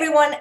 everyone,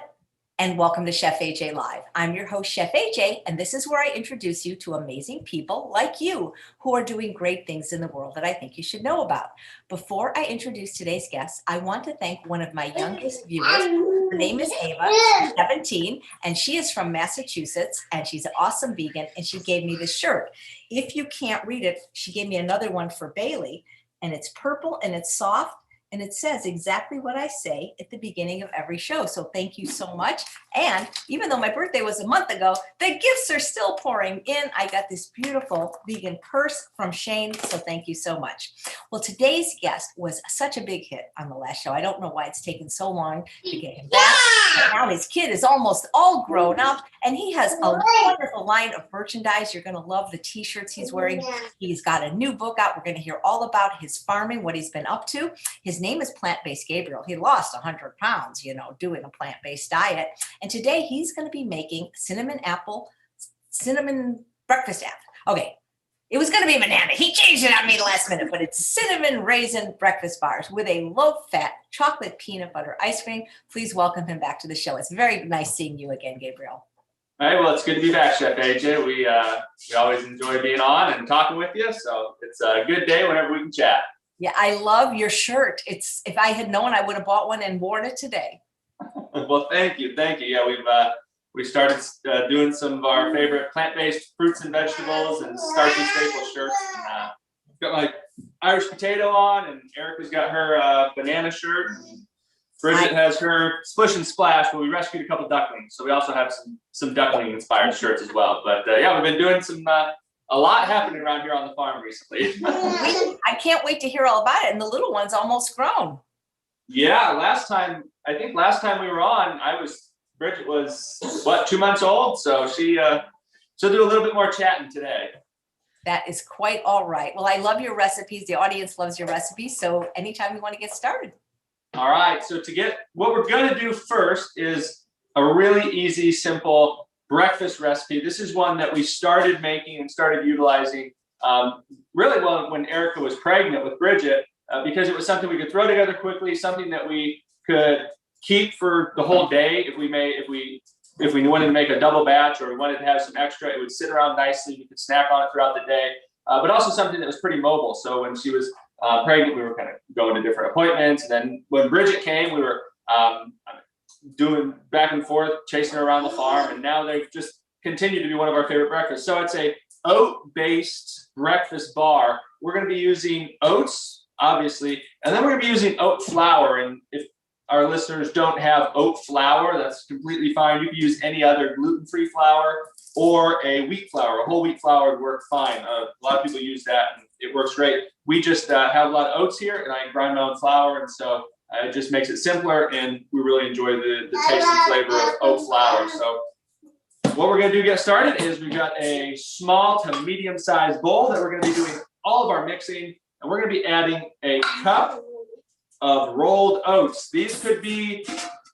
and welcome to Chef AJ Live. I'm your host, Chef AJ, and this is where I introduce you to amazing people like you who are doing great things in the world that I think you should know about. Before I introduce today's guest, I want to thank one of my youngest viewers. Her name is Ava, she's 17, and she is from Massachusetts, and she's an awesome vegan, and she gave me this shirt. If you can't read it, she gave me another one for Bailey, and it's purple and it's soft. And it says exactly what I say at the beginning of every show. So thank you so much. And even though my birthday was a month ago, the gifts are still pouring in. I got this beautiful vegan purse from Shane. So thank you so much. Well, today's guest was such a big hit on the last show. I don't know why it's taken so long to get him back. But now his kid is almost all grown up and he has a wonderful line of merchandise. You're going to love the t-shirts he's wearing. He's got a new book out. We're going to hear all about his farming, what he's been up to. His name is Based Gabriel. He lost 100 pounds, doing a plant-based diet. And today he's going to be making cinnamon breakfast apple. Okay. It was going to be banana. He changed it on me last minute, but it's cinnamon raisin breakfast bars with a low-fat chocolate peanut butter ice cream. Please welcome him back to the show. It's very nice seeing you again, Gabriel. All right, well, it's good to be back, Chef AJ. We always enjoy being on and talking with you, so it's a good day whenever we can chat. Yeah, I love your shirt. If I had known, I would have bought one and worn it today. Well, thank you. Yeah, we started doing some of our favorite plant-based fruits and vegetables and starchy staple shirts. And, got my Irish potato on, and Erica's got her banana shirt. Bridgette has her Splish and Splash, but we rescued a couple ducklings, so we also have some duckling-inspired shirts as well. But yeah, we've been doing a lot happening around here on the farm recently. I can't wait to hear all about it. And the little one's almost grown. Yeah, I think last time we were on, Bridgette was 2 months old, so she'll do a little bit more chatting today. That is quite all right. Well, I love your recipes. The audience loves your recipes. So anytime you want to get started. All right. So what we're going to do first is a really easy, simple breakfast recipe. This is one that we started making and started utilizing really well when Erica was pregnant with Bridgette, because it was something we could throw together quickly, something that we could keep for the whole day. If we wanted to make a double batch or we wanted to have some extra, it would sit around nicely. You could snack on it throughout the day, but also something that was pretty mobile. So when she was pregnant, we were kind of going to different appointments. And then when Bridgette came, we were doing back and forth, chasing her around the farm. And now they've just continued to be one of our favorite breakfasts. So it's a oat-based breakfast bar. We're going to be using oats, obviously, and then we're going to be using oat flour. And if our listeners don't have oat flour, that's completely fine. You can use any other gluten-free flour or a wheat flour. A whole wheat flour would work fine. A lot of people use that, and it works great. We just have a lot of oats here, and I grind my own flour, and so it just makes it simpler, and we really enjoy the taste and flavor of oat flour. So what we're going to get started is we've got a small to medium-sized bowl that we're going to be doing all of our mixing, and we're going to be adding a cup of rolled oats. These could be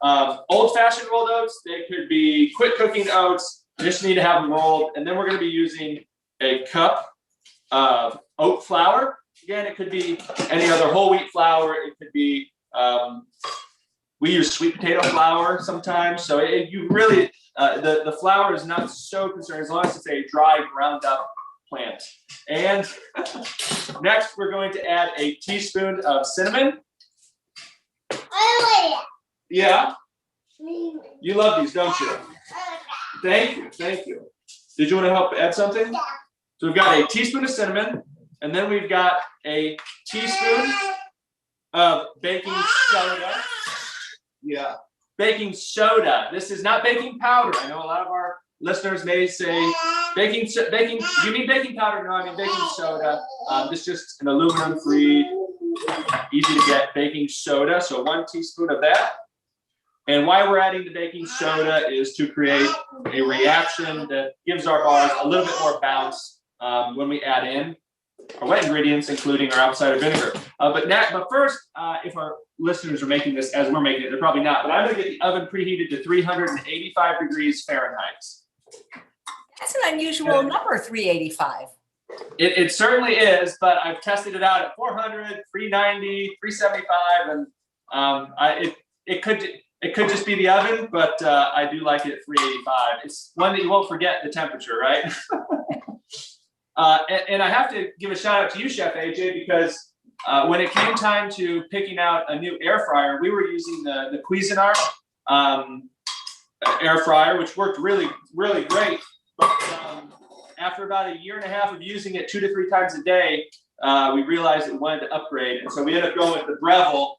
old-fashioned rolled oats. They could be quick-cooking oats. You just need to have them rolled. And then we're going to be using a cup of oat flour. Again, it could be any other whole wheat flour. It could be, we use sweet potato flour sometimes. So you really, the flour is not so concerned as long as it's a dry, ground up plant. And next, we're going to add a teaspoon of cinnamon. Yeah? You love these, don't you? Thank you. Did you want to help add something? Yeah. So we've got a teaspoon of cinnamon, and then we've got a teaspoon of baking soda. Yeah. Baking soda. This is not baking powder. I know a lot of our listeners may say, baking, you mean baking powder? No, I mean baking soda. This is just an aluminum-free, easy to get baking soda. So 1 teaspoon of that. And why we're adding the baking soda is to create a reaction that gives our bars a little bit more bounce when we add in our wet ingredients, including our apple cider vinegar. But first, if our listeners are making this as we're making it, they're probably not. But I'm going to get the oven preheated to 385 degrees Fahrenheit. That's an unusual number, 385. It certainly is, but I've tested it out at 400, 390, 375, and It could just be the oven, but I do like it at 385. It's one that you won't forget the temperature, right? And I have to give a shout out to you, Chef AJ, because when it came time to picking out a new air fryer, we were using the Cuisinart air fryer, which worked really, really great. But after about a year and a half of using it 2 to 3 times a day, we realized that we wanted to upgrade, and so we ended up going with the Breville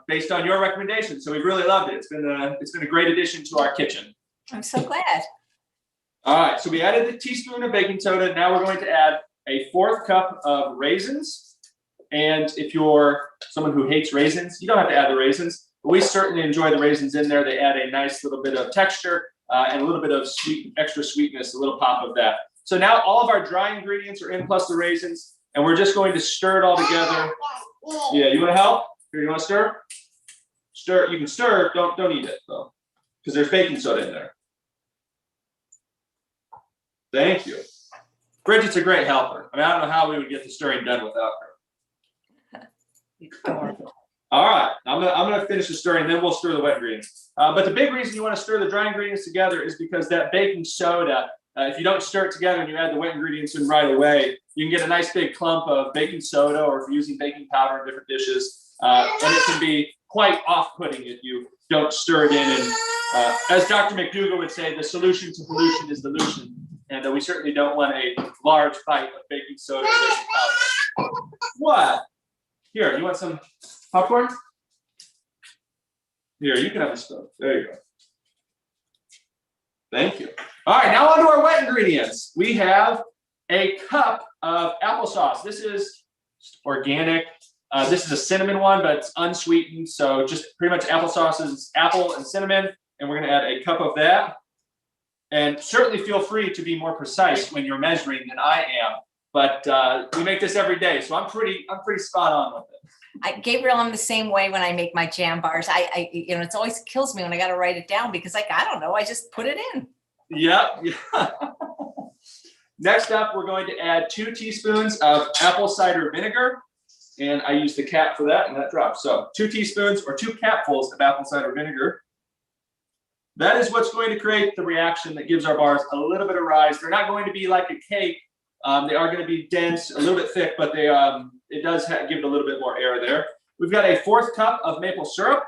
based on your recommendation. So we've really loved it. It's been a great addition to our kitchen. I'm so glad. All right, so we added the teaspoon of baking soda. Now we're going to add a 1/4 cup of raisins. And if you're someone who hates raisins, you don't have to add the raisins, but we certainly enjoy the raisins in there. They add a nice little bit of texture and a little bit of extra sweetness, a little pop of that. So now all of our dry ingredients are in, plus the raisins, and we're just going to stir it all together. Yeah, you want to help? Here, you want to stir? Stir. You can stir. Don't eat it though, because there's baking soda in there. Thank you. Bridget's a great helper. I mean, I don't know how we would get the stirring done without her. Adorable. All right, I'm gonna finish the stirring, then we'll stir the wet ingredients. But the big reason you want to stir the dry ingredients together is because that baking soda, if you don't stir it together and you add the wet ingredients in right away, you can get a nice big clump of baking soda, or if you're using baking powder in different dishes, and it can be quite off-putting if you don't stir it in. And as Dr. McDougall would say, the solution to pollution is dilution. And we certainly don't want a large fight of baking soda or baking powder. What? Here, you want some popcorn? Here, you can have a spoon. There you go. Thank you. All right, now on to our wet ingredients. We have a cup of applesauce. This is organic. This is a cinnamon one, but it's unsweetened. So just pretty much applesauce is apple and cinnamon. And we're going to add a cup of that. And certainly feel free to be more precise when you're measuring than I am. But we make this every day, so I'm pretty spot on with it. Gabriel, I'm the same way when I make my jam bars. It always kills me when I got to write it down because, I don't know, I just put it in. Yep. Next up, we're going to add 2 teaspoons of apple cider vinegar, and I use the cap for that, and that drops. So 2 teaspoons or 2 capfuls of apple cider vinegar. That is what's going to create the reaction that gives our bars a little bit of rise. They're not going to be like a cake. They are going to be dense, a little bit thick, but it does give it a little bit more air there. We've got a 1/4 cup of maple syrup,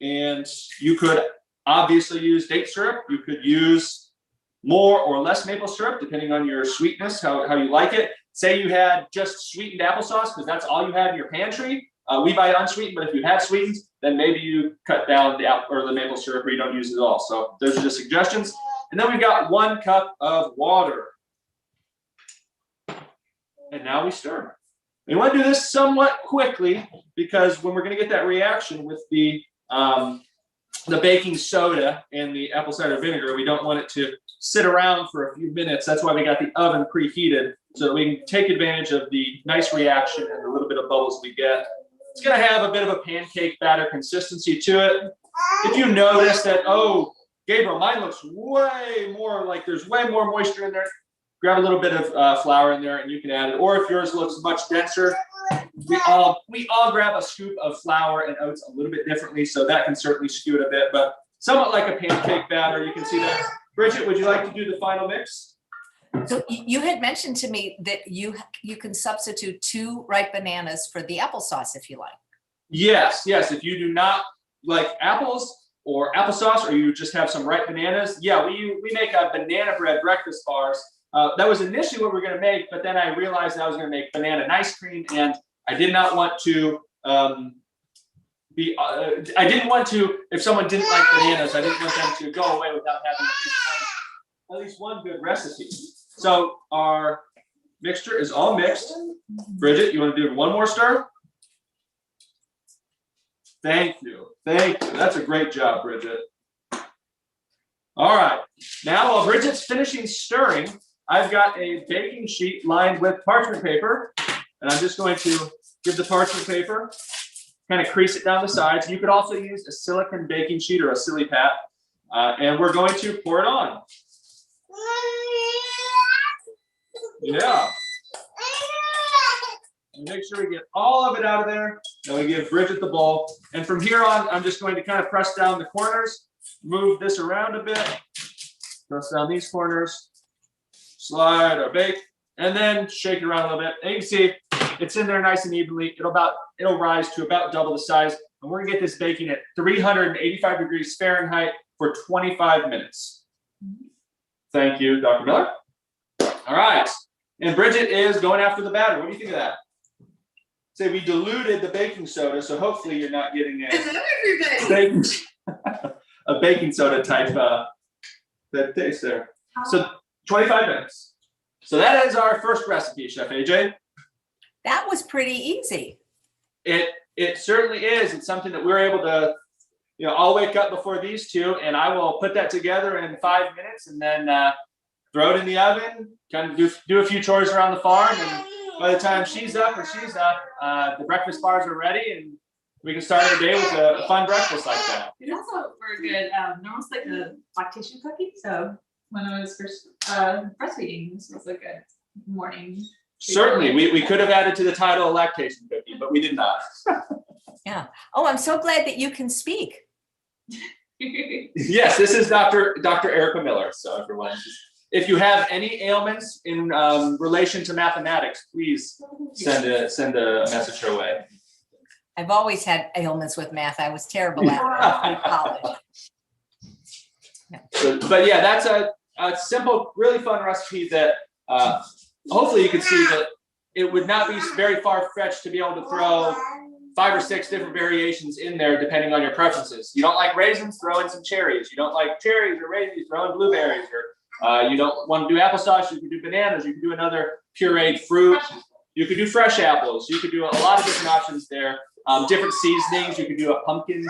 and you could obviously use date syrup. You could use more or less maple syrup, depending on your sweetness, how you like it. Say you had just sweetened applesauce, because that's all you had in your pantry. We buy it unsweetened, but if you had sweetened, then maybe you cut down the maple syrup, or you don't use it at all. So those are just suggestions. And then we've got 1 cup of water. And now we stir. We want to do this somewhat quickly because when we're going to get that reaction with the baking soda and the apple cider vinegar, we don't want it to sit around for a few minutes. That's why we got the oven preheated, so that we can take advantage of the nice reaction and the little bit of bubbles we get. It's going to have a bit of a pancake batter consistency to it. If you notice that, oh, Gabriel, mine looks way more like there's way more moisture in there, grab a little bit of flour in there and you can add it. Or if yours looks much denser, we all grab a scoop of flour and oats a little bit differently, so that can certainly skew it a bit, but somewhat like a pancake batter. You can see that. Bridget, would you like to do the final mix? So you had mentioned to me that you can substitute 2 ripe bananas for the applesauce if you like. Yes. If you do not like apples or applesauce, or you just have some ripe bananas, yeah, we make a banana bread breakfast bars. That was initially what we were going to make, but then I realized I was going to make banana ice cream, and I did not want to I didn't want to, if someone didn't like bananas, I didn't want them to go away without having at least one good recipe. So our mixture is all mixed. Bridget, you want to do one more stir? Thank you. That's a great job, Bridget. All right. Now, while Bridget's finishing stirring, I've got a baking sheet lined with parchment paper, and I'm just going to give the parchment paper, kind of crease it down the sides. You could also use a silicone baking sheet or a silly pat, and we're going to pour it on. Yeah. And make sure we get all of it out of there. Then we give Bridgette the bowl. And from here on, I'm just going to kind of press down the corners, move this around a bit, press down these corners, slide or bake, and then shake it around a little bit. And you can see it's in there nice and evenly. It'll rise to about double the size. And we're gonna get this baking at 385 degrees Fahrenheit for 25 minutes. Thank you, Dr. Miller. All right, and Bridgette is going after the batter. What do you think of that? Say we diluted the baking soda, so hopefully you're not getting a baking soda type that taste there. So 25 minutes. So that is our first recipe, Chef AJ. That was pretty easy. It certainly is. It's something that we're able to, I'll wake up before these two and I will put that together in 5 minutes and then throw it in the oven, kind of do a few chores around the farm. And by the time she's up, the breakfast bars are ready and we can start our day with a fun breakfast like that. It also were good, almost like a lactation cookie. So when I was first breastfeeding, this was a good morning. Certainly, we could have added to the title a lactation cookie, but we did not. Yeah. Oh, I'm so glad that you can speak. Yes, this is Dr. Erica Miller. So everyone, if you have any ailments in relation to mathematics, please send a message her way. I've always had ailments with math. I was terrible at it in college. Yeah. But yeah, that's a simple, really fun recipe that hopefully you can see that it would not be very far-fetched to be able to throw 5 or 6 different variations in there depending on your preferences. You don't like raisins, throw in some cherries. You don't like cherries or raisins, throw in blueberries. Or you don't want to do applesauce, you can do bananas, you can do another pureed fruit. You could do fresh apples. You could do a lot of different options there. Different seasonings. You could do a pumpkin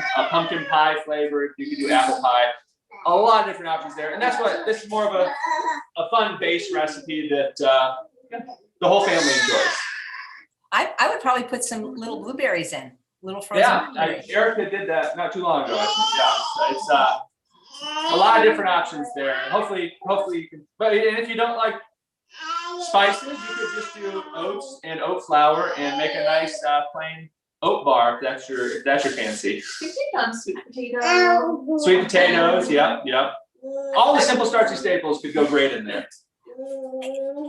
pie flavor. You could do apple pie. A lot of different options there. And this is more of a fun base recipe that the whole family enjoys. I would probably put some little blueberries in, little frozen blueberries. Erica did that not too long ago. Yeah, it's a lot of different options there. Hopefully you can. But if you don't like spices, you could just do oats and oat flour and make a nice plain oat bar if that's your fancy. You can on sweet potatoes. Sweet potatoes, yep. All the simple starchy staples could go great in there.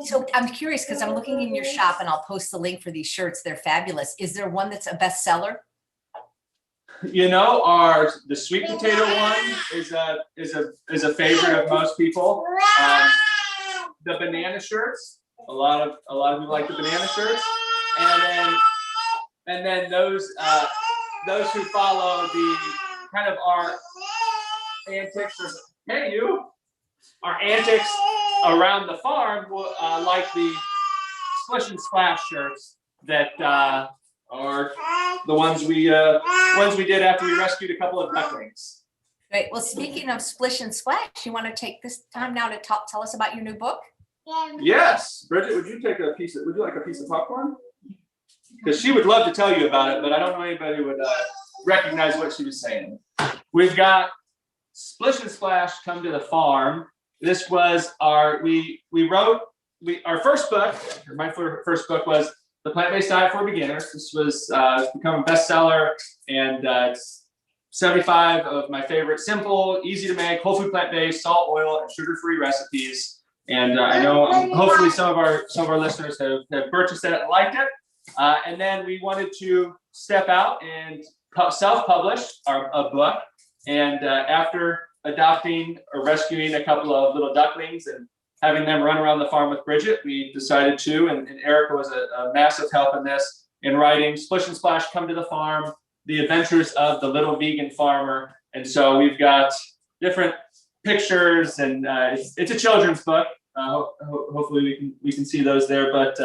So I'm curious because I'm looking in your shop and I'll post the link for these shirts. They're fabulous. Is there one that's a bestseller? The sweet potato one is a favorite of most people. The banana shirts, a lot of people like the banana shirts, and then those who follow the kind of our antics around the farm will like the Splish and Splash shirts that are the ones we did after we rescued a couple of ducklings. Right. Well, speaking of Splish and Splash, you want to take this time now to tell us about your new book? Yes, Bridgette, would you like a piece of popcorn? Because she would love to tell you about it, but I don't know anybody would recognize what she was saying. We've got Splish and Splash Come to the Farm. This was our first book. My first book was The Plant-Based Diet for Beginners. This was become a bestseller, and it's 75 of my favorite simple, easy to make, whole food plant-based, salt, oil, and sugar-free recipes. And I know hopefully some of our listeners have purchased it and liked it. And then we wanted to step out and self-publish a book. And after adopting or rescuing a couple of little ducklings and having them run around the farm with Bridgette, we decided to, and Erica was a massive help in this, in writing Splish and Splash Come to the Farm, The Adventures of the Little Vegan Farmer. And so we've got different pictures, and it's a children's book. Hopefully we can see those there, but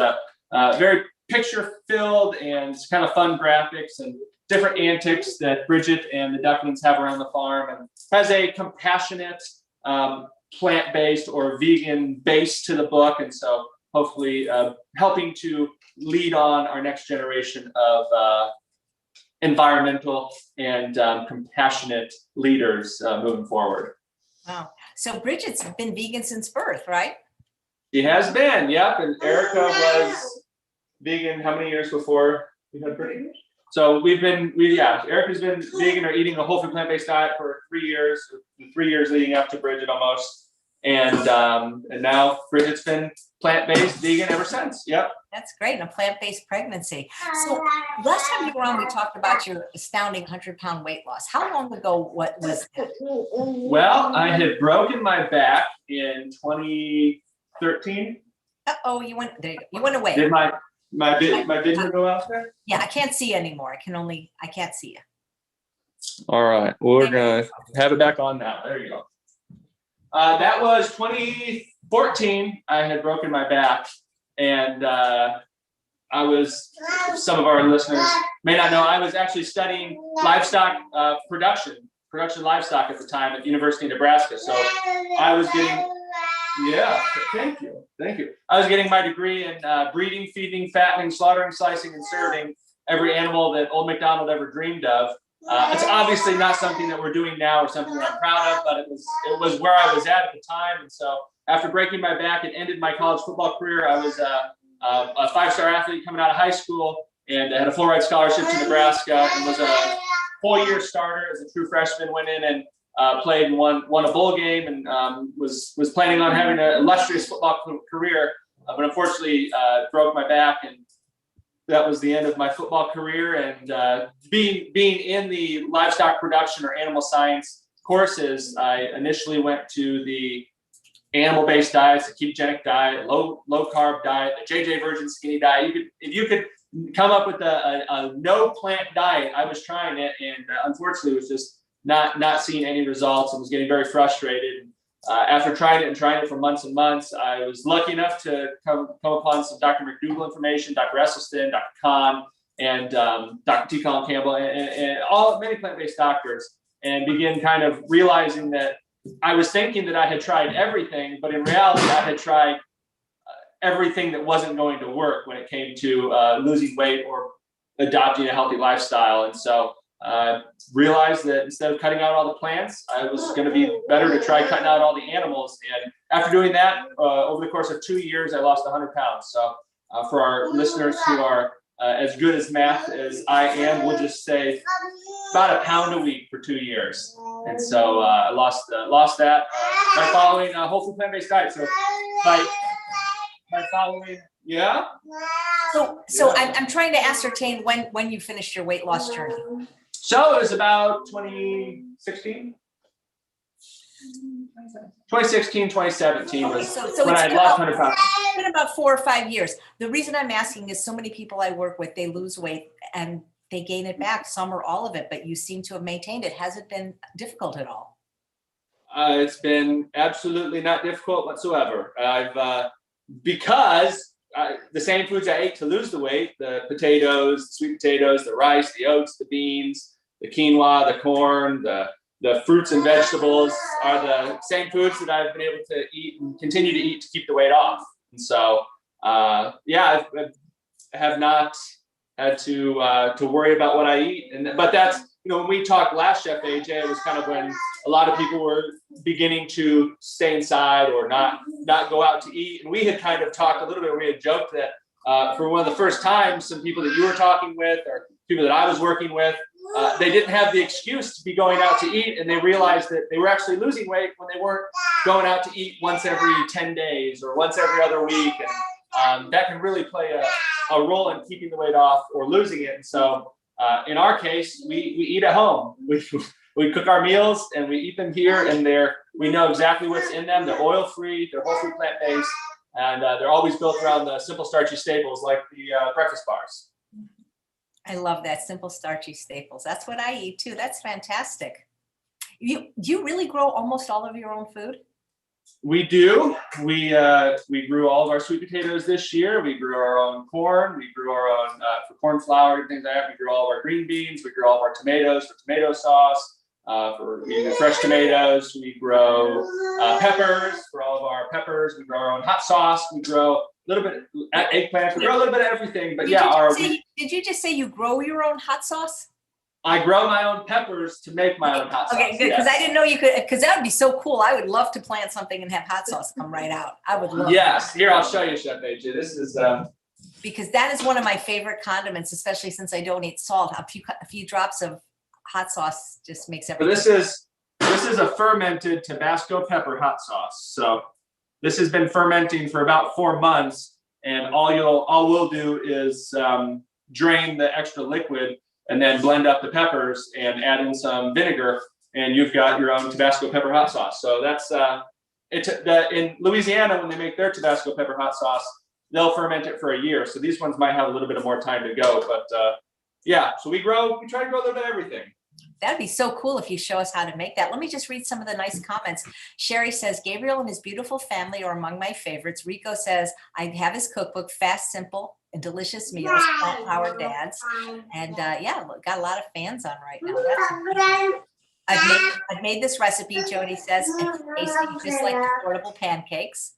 very picture filled and kind of fun graphics and different antics that Bridgette and the ducklings have around the farm, and has a compassionate plant-based or vegan base to the book. And so hopefully helping to lead on our next generation of environmental and compassionate leaders moving forward. Wow. So Bridgette's been vegan since birth, right? She has been, yep. And Erica was vegan how many years before you had Bridgette? So Erica's been vegan or eating a whole food plant-based diet for 3 years, the 3 years leading up to Bridgette almost. And now Bridgette's been plant-based vegan ever since. Yep. That's great. And a plant-based pregnancy. So last time you were on, we talked about your astounding 100-pound weight loss. How long ago was that? Well, I had broken my back in 2013. Uh-oh, you went there. You went away. Did my vision go out there? Yeah, I can't see you anymore. I can't see you. All right. We're going to have it back on now. There you go. That was 2014. I had broken my back, and some of our listeners may not know, I was actually studying livestock production livestock at the time at the University of Nebraska. So I was getting, thank you. I was getting my degree in breeding, feeding, fattening, slaughtering, slicing, and serving every animal that old MacDonald ever dreamed of. It's obviously not something that we're doing now or something that I'm proud of, but it was where I was at the time. And so after breaking my back, it ended my college football career. I was a five-star athlete coming out of high school, and I had a full ride scholarship to Nebraska, and was a full-year starter as a true freshman. Went in and played and won a bowl game, and was planning on having an illustrious football career, but unfortunately broke my back, and that was the end of my football career. And being in the livestock production or animal science courses, I initially went to the animal-based diets, the ketogenic diet, low carb diet, the JJ Virgin Skinny diet. If you could come up with a no plant diet, I was trying it, and unfortunately was just not seeing any results, and was getting very frustrated. After trying it for months and months, I was lucky enough to come upon some Dr. McDougall information, Dr. Esselstyn, Dr. Kahn, and Dr. T. Colin Campbell, and many plant-based doctors, and begin kind of realizing that I was thinking that I had tried everything, but in reality, I had tried everything that wasn't going to work when it came to losing weight or adopting a healthy lifestyle. And so realized that instead of cutting out all the plants, I was going to be better to try cutting out all the animals. And after doing that, over the course of 2 years, I lost 100 pounds. So for our listeners who are as good as math as I am, we'll just say about a pound a week for 2 years. And so I lost that by following a whole food plant-based diet. So by following, yeah. So I'm trying to ascertain when you finished your weight loss journey. So it was about 2016. 2016, 2017 was so when I had lost 100 pounds. It's been about 4 or 5 years. The reason I'm asking is so many people I work with, they lose weight and they gain it back, some or all of it, but you seem to have maintained it. Has it been difficult at all? It's been absolutely not difficult whatsoever. Because the same foods I ate to lose the weight, the potatoes, the sweet potatoes, the rice, the oats, the beans, the quinoa, the corn, the fruits and vegetables are the same foods that I've been able to eat and continue to eat to keep the weight off. And so, I have not had to worry about what I eat. But that's, when we talked last, Chef AJ, it was kind of when a lot of people were beginning to stay inside or not go out to eat. And we had kind of talked a little bit, we had joked that for one of the first times, some people that you were talking with or people that I was working with, they didn't have the excuse to be going out to eat, and they realized that they were actually losing weight when they weren't going out to eat once every 10 days or once every other week. And that can really play a role in keeping the weight off or losing it. And so in our case, we eat at home. We cook our meals and we eat them here, and we know exactly what's in them. They're oil-free, they're whole food plant-based, and they're always built around the simple starchy staples like the breakfast bars. I love that, simple starchy staples. That's what I eat too. That's fantastic. Do you really grow almost all of your own food? We do. We grew all of our sweet potatoes this year. We grew our own corn. We grew our own for corn flour and things like that. We grew all of our green beans. We grew all of our tomatoes for tomato sauce. For fresh tomatoes. We grow peppers for all of our peppers. We grow our own hot sauce. We grow a little bit of eggplants. We grow a little bit of everything. But did you just say you grow your own hot sauce? I grow my own peppers to make my own hot sauce. Okay, good, because I didn't know you could, because that would be so cool. I would love to plant something and have hot sauce come right out. I would love Yes, here, I'll show you, Chef AJ. This is because that is one of my favorite condiments, especially since I don't eat salt. A few drops of hot sauce just makes But everything. this is a fermented Tabasco pepper hot sauce. So this has been fermenting for about 4 months, and all we'll do is drain the extra liquid and then blend up the peppers and add in some vinegar, and you've got your own Tabasco pepper hot sauce. So that's in Louisiana, when they make their Tabasco pepper hot sauce, they'll ferment it for a year. So these ones might have a little bit of more time to go, but yeah. So we try to grow a little bit of everything. That'd be so cool if you show us how to make that. Let me just read some of the nice comments. Sherry says, Gabriel and his beautiful family are among my favorites. Rico says, I have his cookbook, fast, simple, and delicious meals, plant-powered dads. And yeah, got a lot of fans on right now. I've made this recipe, Jody says, it's tasty, just like affordable pancakes.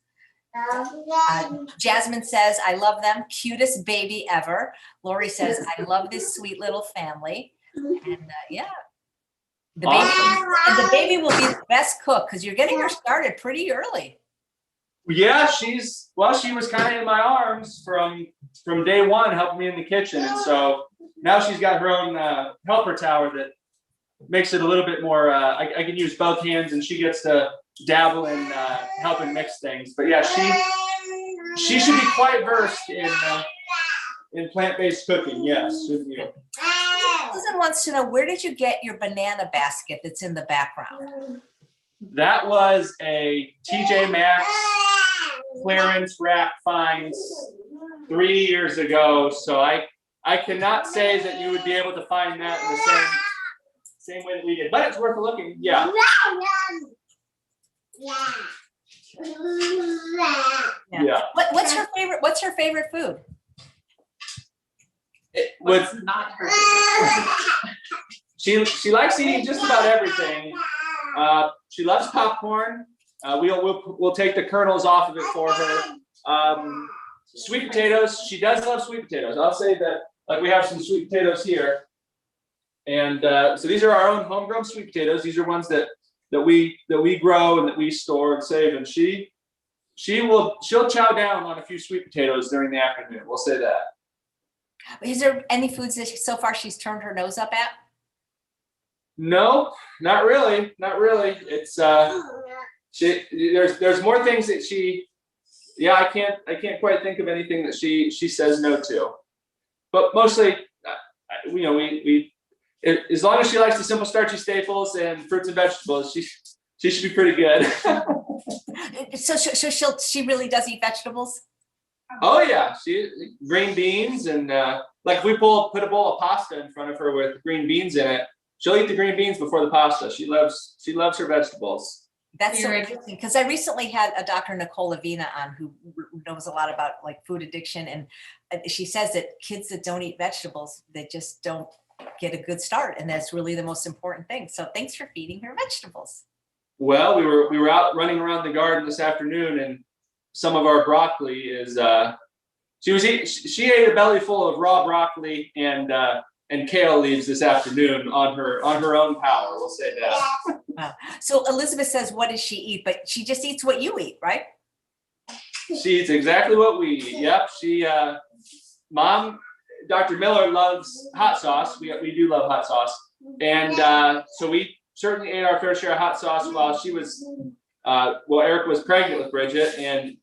Jasmine says, I love them, cutest baby ever. Lori says, I love this sweet little family. And yeah, the baby will be the best cook because you're getting her started pretty early. Yeah, she was kind of in my arms from day one, helping me in the kitchen, and so now she's got her own helper tower that makes it a little bit more. I can use both hands, and she gets to dabble in helping mix things. But yeah, she should be quite versed in plant-based cooking. Yes, shouldn't you? Susan wants to know, where did you get your banana basket that's in the background? That was a TJ Maxx clearance rack finds 3 years ago. So I cannot say that you would be able to find that in the same way that we did, but it's worth looking. Yeah. Yeah. What's her favorite food? What's not her favorite? She likes eating just about everything. She loves popcorn. We'll take the kernels off of it for her. Sweet potatoes. She does love sweet potatoes. I'll say that. Like, we have some sweet potatoes here, and so these are our own homegrown sweet potatoes. These are ones that we grow and that we store and save. And she'll chow down on a few sweet potatoes during the afternoon. We'll say that. Is there any foods that so far she's turned her nose up at? No, not really. Not really. It's there's more things that I can't quite think of anything that she says no to. But mostly, we as long as she likes the simple starchy staples and fruits and vegetables, she should be pretty good. So she really does eat vegetables? Oh yeah, green beans, and like if we put a bowl of pasta in front of her with green beans in it, she'll eat the green beans before the pasta. She loves her vegetables. That's so interesting, because I recently had a Dr. Nicole Avina on, who knows a lot about like food addiction, and she says that kids that don't eat vegetables, they just don't get a good start, and that's really the most important thing. So thanks for feeding her vegetables. Well, we were out running around the garden this afternoon, and some of our broccoli is she ate a belly full of raw broccoli and kale leaves this afternoon on her own power. We'll say that. Wow. So Elizabeth says, what does she eat? But she just eats what you eat, right? She eats exactly what we eat. Yep. Mom, Dr. Miller loves hot sauce. We do love hot sauce, and so we certainly ate our fair share of hot sauce while she was. Erica was pregnant with Bridgette, and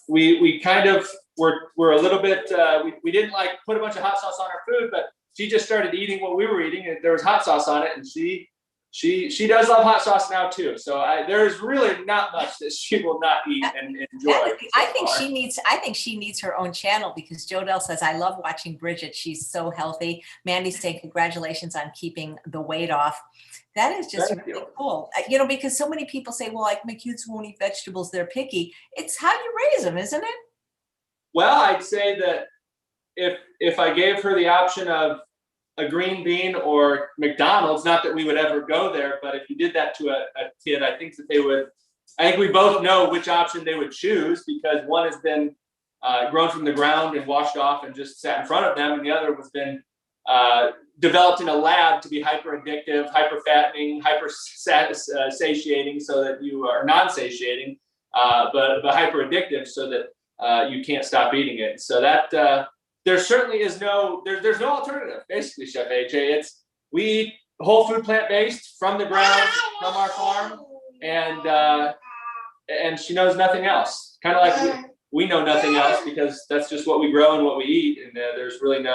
we kind of were a little bit, we didn't like put a bunch of hot sauce on our food, but she just started eating what we were eating, and there was hot sauce on it, and she does love hot sauce now too. So there's really not much that she will not eat and enjoy. I think she needs her own channel, because Jodelle says, I love watching Bridgette. She's so healthy. Mandy's saying congratulations on keeping the weight off. That is just really cool. Because so many people say, well, like, my kids won't eat vegetables, they're picky. It's how you raise them, isn't it? Well, I'd say that if I gave her the option of a green bean or McDonald's, not that we would ever go there, but if you did that to a kid, I think we both know which option they would choose, because one has been grown from the ground and washed off and just sat in front of them, and the other has been developed in a lab to be hyper addictive, hyper fattening, hyper satiating, so that you are non-satiating, but hyper addictive, so that you can't stop eating it. So that there certainly is there's no alternative. Basically, Chef AJ, we eat whole food, plant-based, from the ground, from our farm, and she knows nothing else. Kind of like we know nothing else, because that's just what we grow and what we eat, and there's really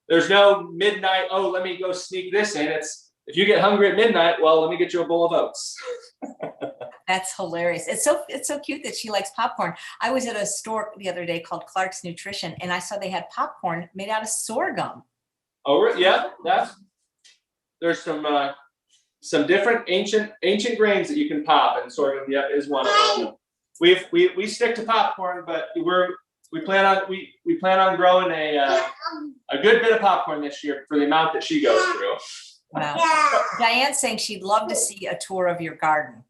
there's no midnight, oh, let me go sneak this in. It's, if you get hungry at midnight, well, let me get you a bowl of oats. That's hilarious. It's so cute that she likes popcorn. I was at a store the other day called Clark's Nutrition, and I saw they had popcorn made out of sorghum. Oh, yeah, there's some different ancient grains that you can pop, and sorghum, is one of them. We stick to popcorn, but we plan on growing a good bit of popcorn this year for the amount that she goes through. Wow. Diane's saying she'd love to see a tour of your garden.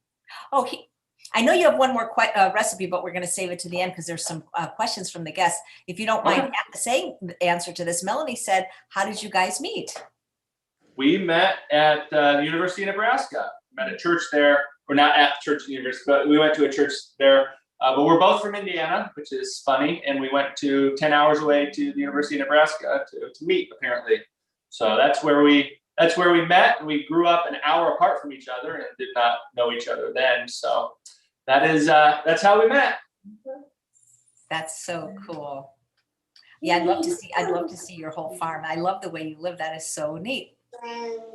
Oh, I know you have one more recipe, but we're going to save it to the end because there's some questions from the guests. If you don't mind saying the answer to this, Melanie said, how did you guys meet? We met at the University of Nebraska. Met at church there, or not at the church at the university, but we went to a church there. But we're both from Indiana, which is funny, and we went to 10 hours away to the University of Nebraska to meet, apparently. So that's where we met. We grew up an hour apart from each other and did not know each other then. So that's how we met. That's so cool. Yeah, I'd love to see your whole farm. I love the way you live. That is so neat.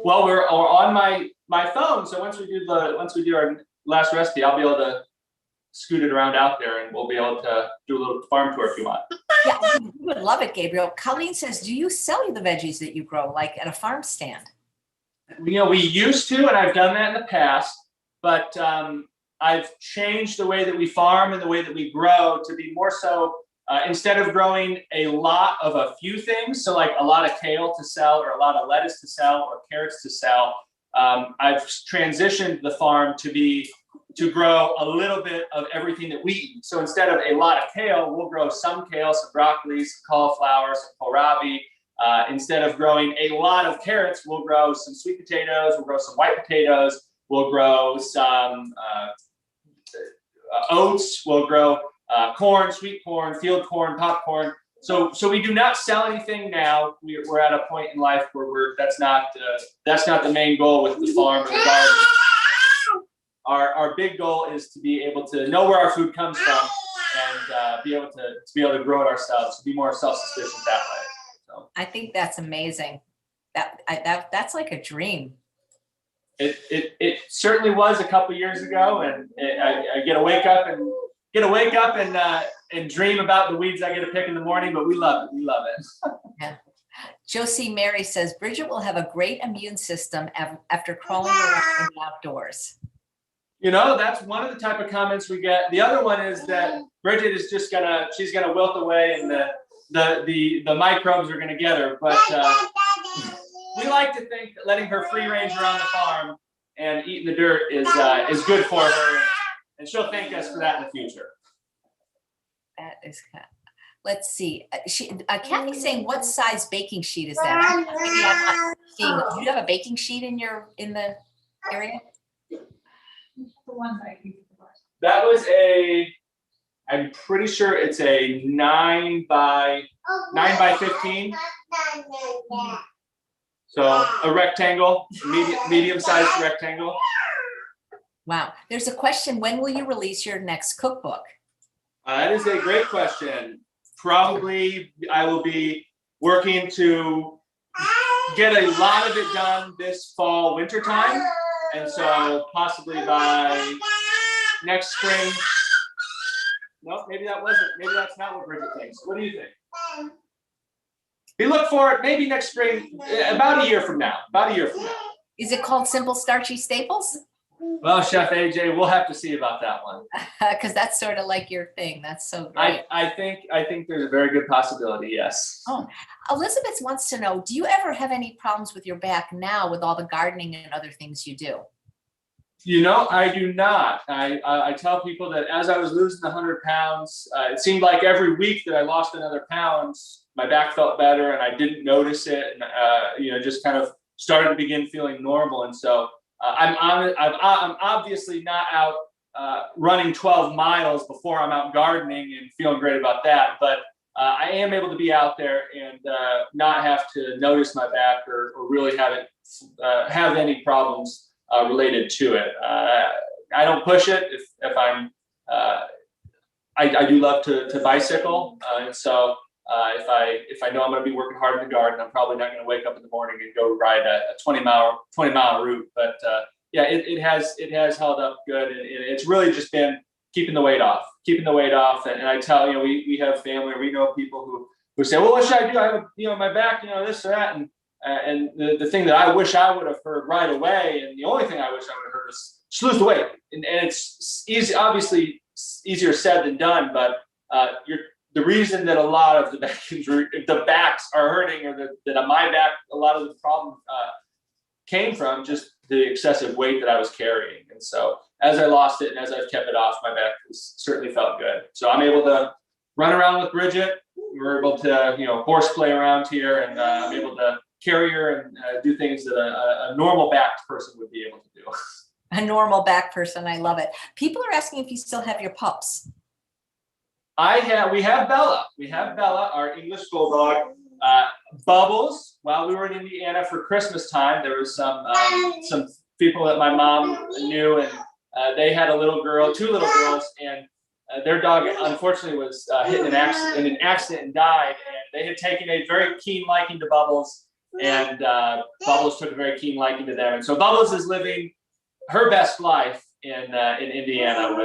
Well, we're on my phone, so once we do our last recipe, I'll be able to scoot it around out there, and we'll be able to do a little farm tour if you want. Yeah, we would love it, Gabriel. Colleen says, do you sell the veggies that you grow, like at a farm stand? We used to, and I've done that in the past, but I've changed the way that we farm and the way that we grow to be more so, instead of growing a lot of a few things, so like a lot of kale to sell or a lot of lettuce to sell or carrots to sell, I've transitioned the farm to grow a little bit of everything that we eat. So instead of a lot of kale, we'll grow some kale, some broccoli, some cauliflower, some kohlrabi. Instead of growing a lot of carrots, we'll grow some sweet potatoes, we'll grow some white potatoes, we'll grow some oats, we'll grow corn, sweet corn, field corn, popcorn. So we do not sell anything now. We're at a point in life where that's not the main goal with the farm or the garden. Our big goal is to be able to know where our food comes from and be able to grow it ourselves, to be more self-sufficient that way. So I think that's amazing. That's like a dream. It certainly was a couple years ago, and I get to wake up and dream about the weeds I get to pick in the morning, but we love it. We love it. Yeah. Josie Mary says Bridgette will have a great immune system after crawling around in the outdoors. That's one of the type of comments we get. The other one is that Bridgette is just she's gonna wilt away, and the microbes are gonna get her. But we like to think that letting her free range around the farm and eating the dirt is good for her, and she'll thank us for that in the future. That is kind. Let's see. Kathy's saying, what size baking sheet is that? Maybe I'm not seeing. Do you have a baking sheet in the area? The one that you. That was I'm pretty sure it's a 9 by 15. So a rectangle, medium-sized rectangle. Wow. There's a question. When will you release your next cookbook? That is a great question. Probably I will be working to get a lot of it done this fall, winter time. And so possibly by next spring. No, maybe that's not what Bridgette thinks. What do you think? We look for it maybe next spring, about a year from now. Is it called Simple Starchy Staples? Well, Chef AJ, we'll have to see about that one. Because that's sort of like your thing. That's so great. I think there's a very good possibility, yes. Oh, Elizabeth wants to know, do you ever have any problems with your back now with all the gardening and other things you do? I do not. I tell people that as I was losing the 100 pounds, it seemed like every week that I lost another pound, my back felt better and I didn't notice it. And, just kind of started to begin feeling normal. And so I'm obviously not out running 12 miles before I'm out gardening and feeling great about that. But I am able to be out there and not have to notice my back or really have any problems related to it. I don't push it if I'm. I do love to bicycle, and so if I know I'm going to be working hard in the garden, I'm probably not going to wake up in the morning and go ride a 20-mile route. But yeah, it has held up good, and it's really just been keeping the weight off. And I tell we have family, or we know people who say, well, what should I do? I have my back, this or that, and the thing that I wish I would have heard right away, and the only thing I wish I would have heard is just lose the weight, and it's easy, obviously easier said than done, but the reason that a lot of the backs are hurting, or that on my back, a lot of the problem came from just the excessive weight that I was carrying. And so as I lost it and as I've kept it off, my back has certainly felt good. So I'm able to run around with Bridgette. We're able to, horseplay around here, and I'm able to carry her and do things that a normal backed person would be able to do. A normal back person. I love it. People are asking if you still have your pups. We have Bella. Our English bulldog. Bubbles. While we were in Indiana for Christmas time, there was some people that my mom knew, and they had two little girls, and their dog unfortunately was hit in an accident and died. And they had taken a very keen liking to Bubbles, and Bubbles took a very keen liking to them. And so Bubbles is living her best life in Indiana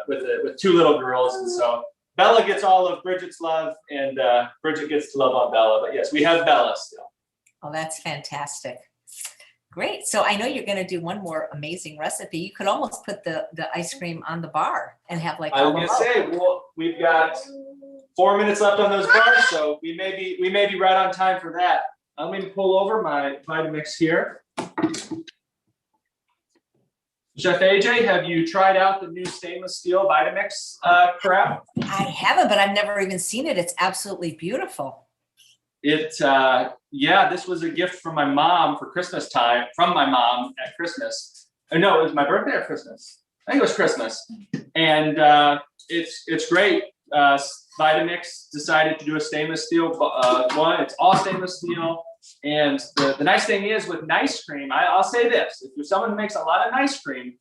with two little girls. And so Bella gets all of Bridgette's love, and Bridgette gets to love on Bella. But yes, we have Bella still. Oh, that's fantastic. Great. So I know you're going to do one more amazing recipe. You could almost put the ice cream on the bar and have like. I was going to say, well, we've got 4 minutes left on those bars, so we may be right on time for that. I'm going to pull over my Vitamix here. Chef AJ, have you tried out the new stainless steel Vitamix crab? I haven't, but I've never even seen it. It's absolutely beautiful. This was a gift from my mom for Christmas time, from my mom at Christmas. No, it was my birthday or Christmas. I think it was Christmas. And it's great. Vitamix decided to do a stainless steel one. It's all stainless steel. And the nice thing is with nice cream, I'll say this: if you're someone who makes a lot of nice cream,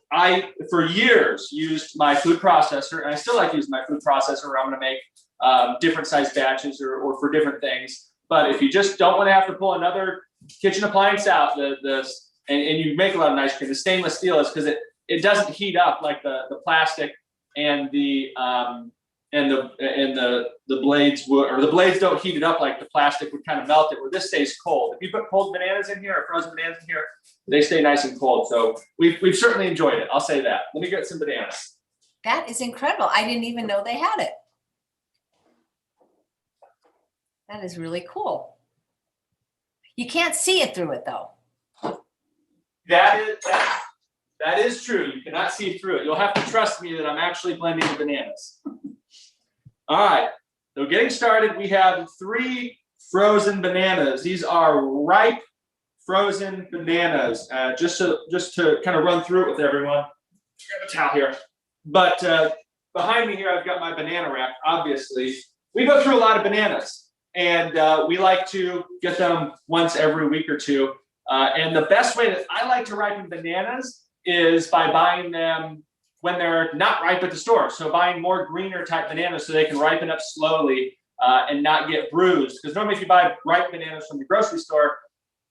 I for years used my food processor, and I still like using my food processor where I'm going to make different size batches or for different things. But if you just don't want to have to pull another kitchen appliance out, and you make a lot of nice cream, the stainless steel is because it doesn't heat up like the plastic and the blades would, or the blades don't heat it up like the plastic would kind of melt it, where this stays cold. If you put cold bananas in here or frozen bananas in here, they stay nice and cold. So we've certainly enjoyed it. I'll say that. Let me get some bananas. That is incredible. I didn't even know they had it. That is really cool. You can't see it through it though. That is true. You cannot see through it. You'll have to trust me that I'm actually blending the bananas. All right, so getting started, we have 3 frozen bananas. These are ripe frozen bananas. Just to kind of run through it with everyone. Grab a towel here. But behind me here, I've got my banana rack. Obviously, we go through a lot of bananas, and we like to get them once every week or two. And the best way that I like to ripen bananas is by buying them when they're not ripe at the store. So buying more greener type bananas so they can ripen up slowly and not get bruised. Because normally if you buy ripe bananas from the grocery store,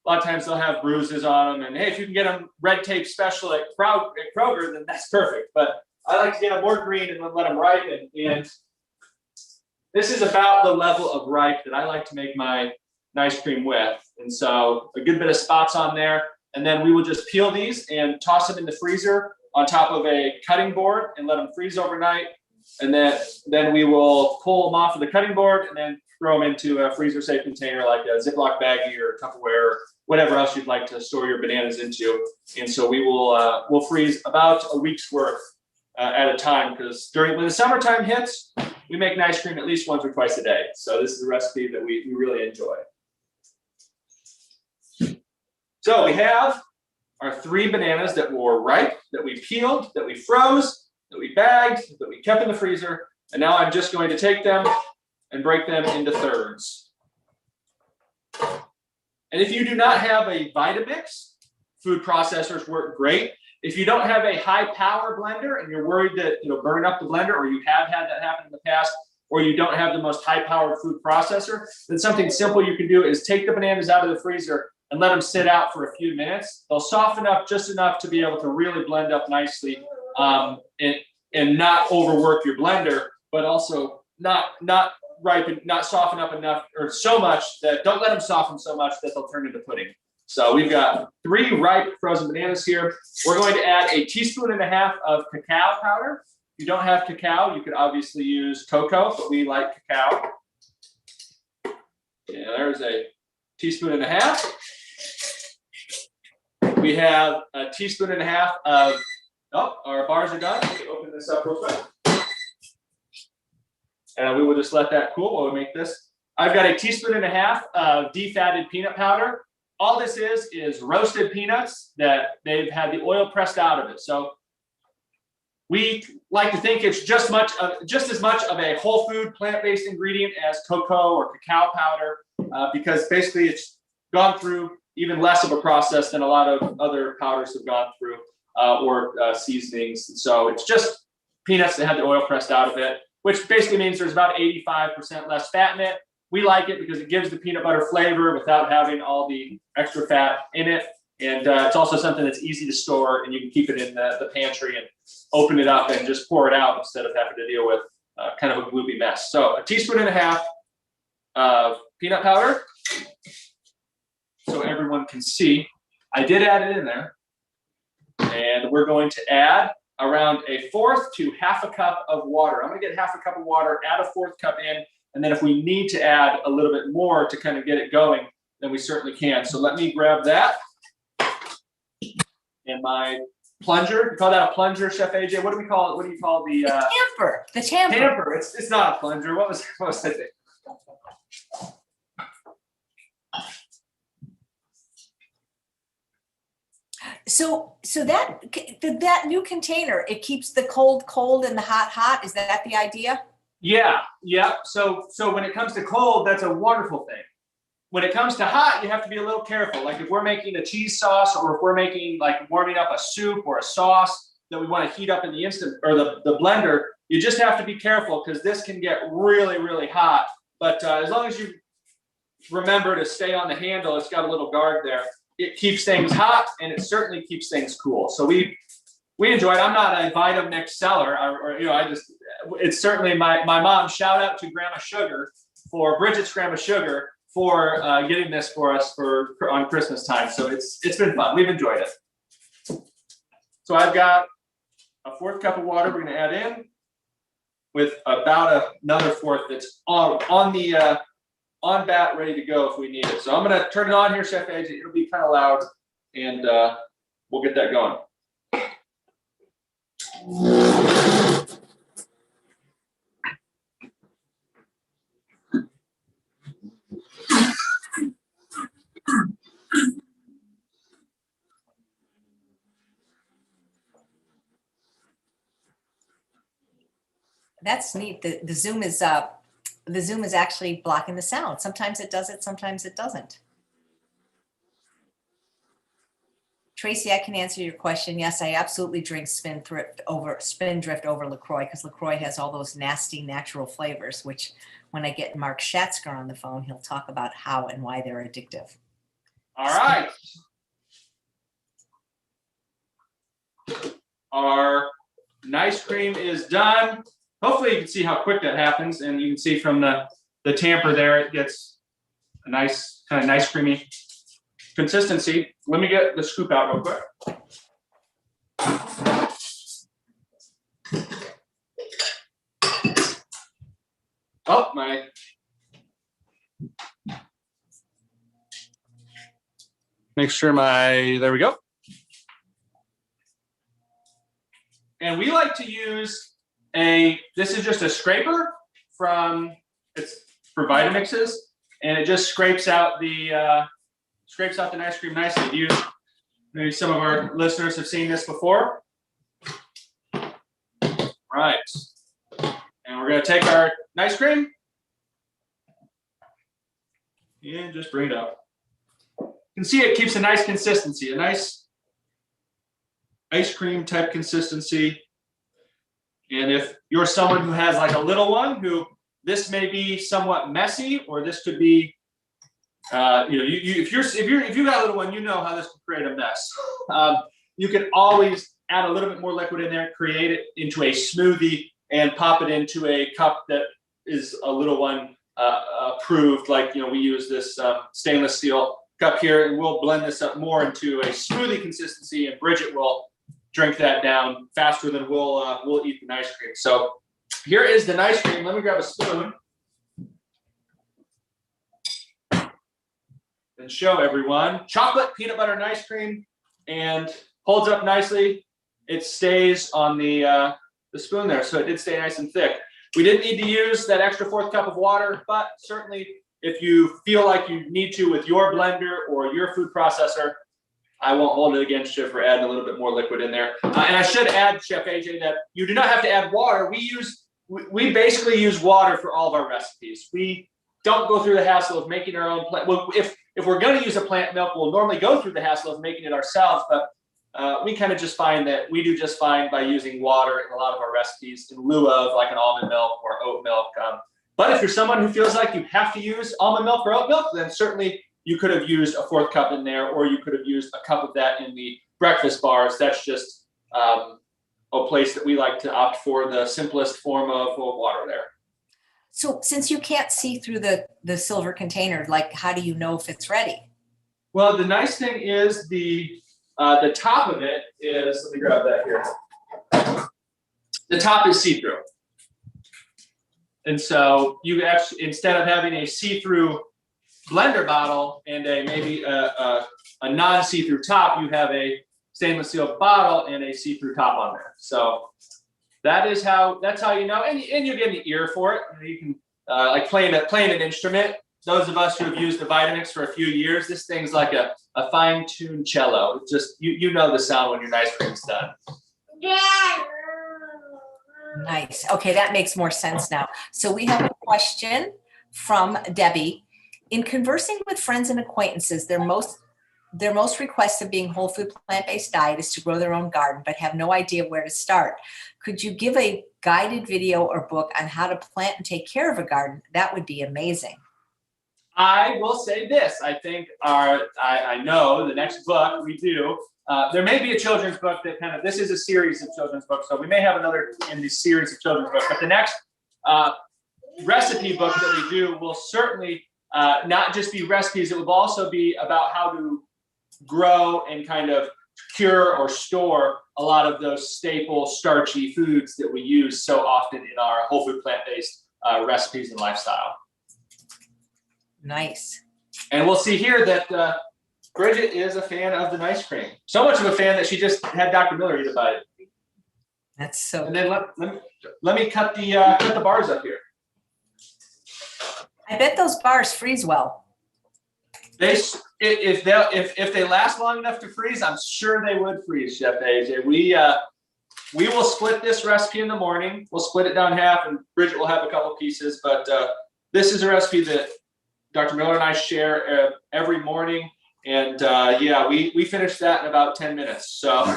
a lot of times they'll have bruises on them. And hey, if you can get them red tape special at Kroger, then that's perfect. But I like to get them more green and then let them ripen. And this is about the level of ripe that I like to make my ice cream with. And so a good bit of spots on there. And then we will just peel these and toss them in the freezer on top of a cutting board and let them freeze overnight. And then we will pull them off of the cutting board and then throw them into a freezer safe container like a Ziploc baggie or Tupperware or whatever else you'd like to store your bananas into. And so we will we'll freeze about a week's worth at a time, because when the summertime hits, we make ice cream at least once or twice a day. So this is a recipe that we really enjoy. So we have are 3 bananas that were ripe, that we peeled, that we froze, that we bagged, that we kept in the freezer. And now I'm just going to take them and break them into thirds. And if you do not have a Vitamix, food processors work great. If you don't have a high power blender and you're worried that it'll burn up the blender, or you have had that happen in the past, or you don't have the most high powered food processor, then something simple you can do is take the bananas out of the freezer and let them sit out for a few minutes. They'll soften up just enough to be able to really blend up nicely, and not overwork your blender, but also not ripen, not soften up enough or so much that don't let them soften so much that they'll turn into pudding. So we've got 3 ripe frozen bananas here. We're going to add a 1.5 teaspoons of cacao powder. If you don't have cacao, you could obviously use cocoa, but we like cacao. Yeah, there's a 1.5 teaspoons. We have a 1.5 teaspoons of, oh, our bars are done. Let me open this up real quick. And we will just let that cool while we make this. I've got a 1.5 teaspoons of defatted peanut powder. All this is roasted peanuts that they've had the oil pressed out of it. So we like to think it's just as much of a whole food plant-based ingredient as cocoa or cacao powder, because basically it's gone through even less of a process than a lot of other powders have gone through, or seasonings. So it's just peanuts that had the oil pressed out of it, which basically means there's about 85% less fat in it. We like it because it gives the peanut butter flavor without having all the extra fat in it. And it's also something that's easy to store, and you can keep it in the pantry and open it up and just pour it out instead of having to deal with kind of a gloopy mess. So 1.5 teaspoons of peanut powder, so everyone can see. I did add it in there. And we're going to add around 1/4 to 1/2 cup of water. I'm going to get 1/2 cup of water, add 1/4 cup in, and then if we need to add a little bit more to kind of get it going, then we certainly can. So let me grab that. And my plunger, we call that a plunger, Chef AJ? What do we call it? What do you call the Tamper. The tamper. Tamper. It's not a plunger. What was I thinking? So that new container, it keeps the cold and the hot. Is that the idea? Yeah. So when it comes to cold, that's a wonderful thing. When it comes to hot, you have to be a little careful. Like if we're making a cheese sauce, or if we're making like warming up a soup or a sauce that we want to heat up in the instant or the blender, you just have to be careful because this can get really, really hot. But as long as you remember to stay on the handle, it's got a little guard there. It keeps things hot, and it certainly keeps things cool. So we enjoy it. I'm not a Vitamix seller, it's certainly my mom. Shout out to Grandma Sugar Bridgette's Grandma Sugar for getting this for us on Christmas time. So it's been fun. We've enjoyed it. So I've got a 1/4 cup of water we're going to add in with about another 1/4 that's on bat, ready to go if we need it. So I'm going to turn it on here, Chef AJ. It'll be kind of loud, and we'll get that going. That's neat. The Zoom is actually blocking the sound. Sometimes it does it, sometimes it doesn't. Tracy, I can answer your question. Yes, I absolutely drink Spindrift over LaCroix, because LaCroix has all those nasty natural flavors, which when I get Mark Schatzker on the phone, he'll talk about how and why they're addictive. All right. Our ice cream is done. Hopefully you can see how quick that happens, and you can see from the tamper there, it gets a nice creamy consistency. Let me get the scoop out real quick. Oh, make sure there we go. And we like to use this is just a scraper it's for Vitamixes, and it just scrapes out the ice cream nicely. Maybe some of our listeners have seen this before. Right. And we're going to take our ice cream and just bring it up. You can see it keeps a nice consistency, a nice ice cream type consistency. And if you're someone who has like a little one who this may be somewhat messy, or this could be, if you got a little one, you know how this can create a mess. You can always add a little bit more liquid in there, create it into a smoothie, and pop it into a cup that is a little one approved. Like, we use this stainless steel cup here, and we'll blend this up more into a smoothie consistency, and Bridgette will drink that down faster than we'll eat the ice cream. So here is the ice cream. Let me grab a spoon and show everyone. Chocolate peanut butter and ice cream, and holds up nicely. It stays on the spoon there, so it did stay nice and thick. We didn't need to use that extra 4th cup of water, but certainly if you feel like you need to with your blender or your food processor, I won't hold it against you for adding a little bit more liquid in there. And I should add, Chef AJ, that you do not have to add water. We basically use water for all of our recipes. We don't go through the hassle of making our own plant. Well, if we're going to use a plant milk, we'll normally go through the hassle of making it ourselves, but we kind of just find that we do just fine by using water in a lot of our recipes in lieu of like an almond milk or oat milk. But if you're someone who feels like you have to use almond milk or oat milk, then certainly you could have used a 4th cup in there, or you could have used a cup of that in the breakfast bars. That's just a place that we like to opt for the simplest form of water there. So since you can't see through the silver container, like how do you know if it's ready? Well, the nice thing is the top of it is, let me grab that here. The top is see-through. And so you actually, instead of having a see-through blender bottle and maybe a non-see-through top, you have a stainless steel bottle and a see-through top on there. So that's how you know, and you get an ear for it. You can like playing an instrument. Those of us who have used the Vitamix for a few years, this thing's like a fine-tuned cello. It's just you know the sound when your ice cream's done. Nice. Okay, that makes more sense now. So we have a question from Debbie. In conversing with friends and acquaintances, their most request of being whole food plant-based diet is to grow their own garden, but have no idea where to start. Could you give a guided video or book on how to plant and take care of a garden? That would be amazing. I will say this. I think I know the next book we do, there may be a children's book that this is a series of children's books, so we may have another in the series of children's books, but the next recipe book that we do will certainly not just be recipes. It will also be about how to grow and kind of cure or store a lot of those staple starchy foods that we use so often in our whole food plant-based recipes and lifestyle. Nice. And we'll see here that Bridgette is a fan of the ice cream. So much of a fan that she just had Dr. Miller eat a bite. That's so. And then let me cut the bars up here. I bet those bars freeze well. If they last long enough to freeze, I'm sure they would freeze, Chef AJ. We will split this recipe in the morning. We'll split it down half, and Bridgette will have a couple pieces. But this is a recipe that Dr. Miller and I share every morning. And we finished that in about 10 minutes. So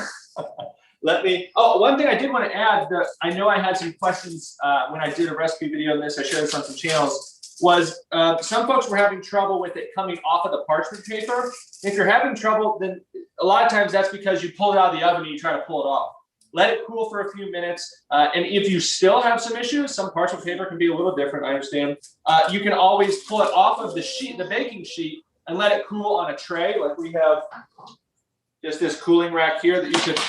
one thing I did want to add that I know I had some questions when I did a recipe video on this. I shared this on some channels. Was some folks were having trouble with it coming off of the parchment paper. If you're having trouble, then a lot of times that's because you pull it out of the oven and you try to pull it off. Let it cool for a few minutes. And if you still have some issues, some parchment paper can be a little different, I understand. You can always pull it off of the baking sheet, and let it cool on a tray. Like we have just this cooling rack here that you could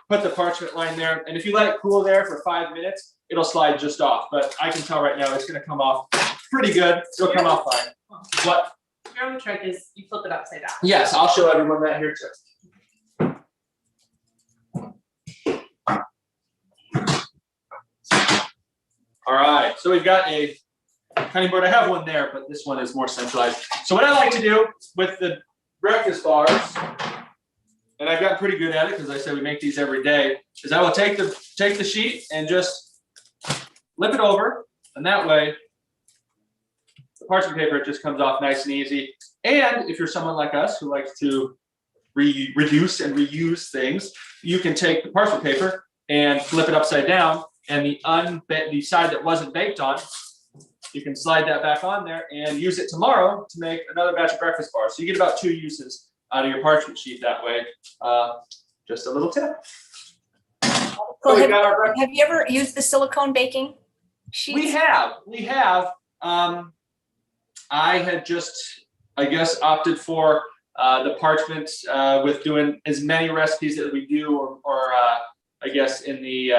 put the parchment line there. And if you let it cool there for 5 minutes, it'll slide just off. But I can tell right now it's gonna come off pretty good. It'll come off fine. What? Your only trick is you flip it upside down. Yes, I'll show everyone that here too. All right, so we've got a cutting board. I have one there, but this one is more centralized. So what I like to do with the breakfast bars and I've gotten pretty good at it because I said we make these every day, is I will take the sheet and just flip it over, and that way the parchment paper just comes off nice and easy. And if you're someone like us who likes to reduce and reuse things, you can take the parchment paper and flip it upside down, and the side that wasn't baked on, you can slide that back on there and use it tomorrow to make another batch of breakfast bars. So you get about 2 uses out of your parchment sheet that way. Just a little tip. So have you ever used the silicone baking sheets? We have. I had just, I guess, opted for the parchment with doing as many recipes that we do, or I guess in the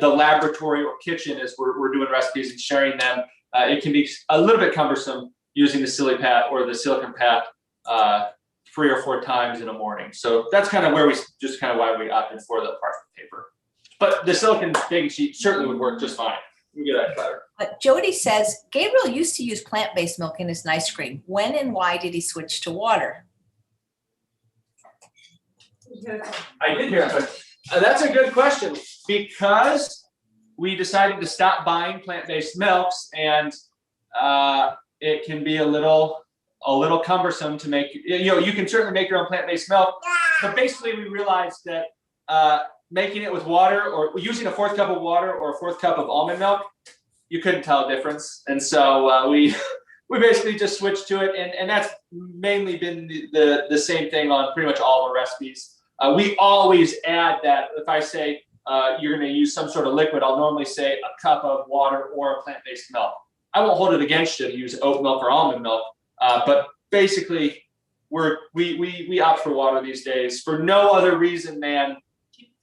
laboratory or kitchen as we're doing recipes and sharing them. It can be a little bit cumbersome using the silly pat or the silicone pat 3 or 4 times in a morning. So that's kind of where why we opted for the parchment paper. But the silicone baking sheet certainly would work just fine. We get that clever. But Jody says Gabriel used to use plant-based milk in his ice cream. When and why did he switch to water? I did hear it. That's a good question, because we decided to stop buying plant-based milks, and it can be a little cumbersome to make. You can certainly make your own plant-based milk, but basically we realized that making it with water, or using a 4th cup of water or a 4th cup of almond milk, you couldn't tell a difference, and so we basically just switched to it, and that's mainly been the same thing on pretty much all of our recipes. We always add that. If I say you're going to use some sort of liquid, I'll normally say a cup of water or a plant-based milk. I won't hold it against you to use oat milk or almond milk, but basically we opt for water these days for no other reason than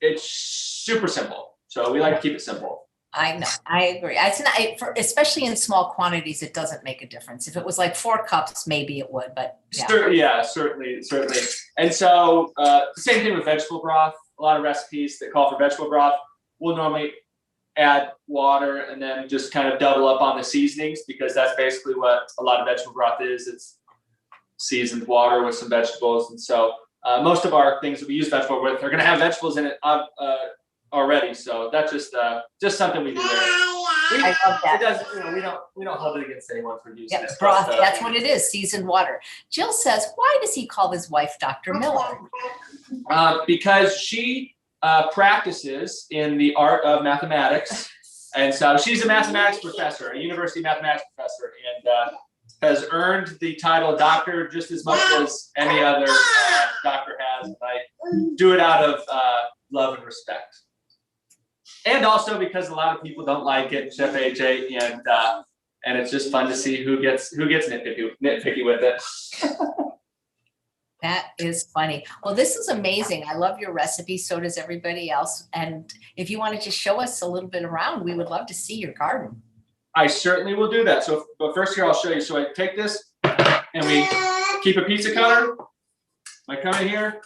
it's super simple. So we like to keep it simple. I know, I agree. It's not, especially in small quantities, it doesn't make a difference. If it was like 4 cups, maybe it would, but yeah. Certainly. And so same thing with vegetable broth. A lot of recipes that call for vegetable broth will normally add water and then just kind of double up on the seasonings, because that's basically what a lot of vegetable broth is. It's seasoned water with some vegetables, and so most of our things that we use vegetable with are going to have vegetables in it already. So that's just something we do there. I love that. It does, we don't hold it against anyone for using it. Broth, that's what it is, seasoned water. Jill says, why does he call his wife Dr. Miller? Because she practices in the art of mathematics, and so she's a mathematics professor, a university mathematics professor, and has earned the title doctor just as much as any other doctor has. And I do it out of love and respect. And also because a lot of people don't like it, Chef AJ, and it's just fun to see who gets nitpicky with it. That is funny. Well, this is amazing. I love your recipe. So does everybody else. And if you wanted to show us a little bit around, we would love to see your garden. I certainly will do that. So, but first here, I'll show you. So I take this and we keep a pizza cutter. I come in here,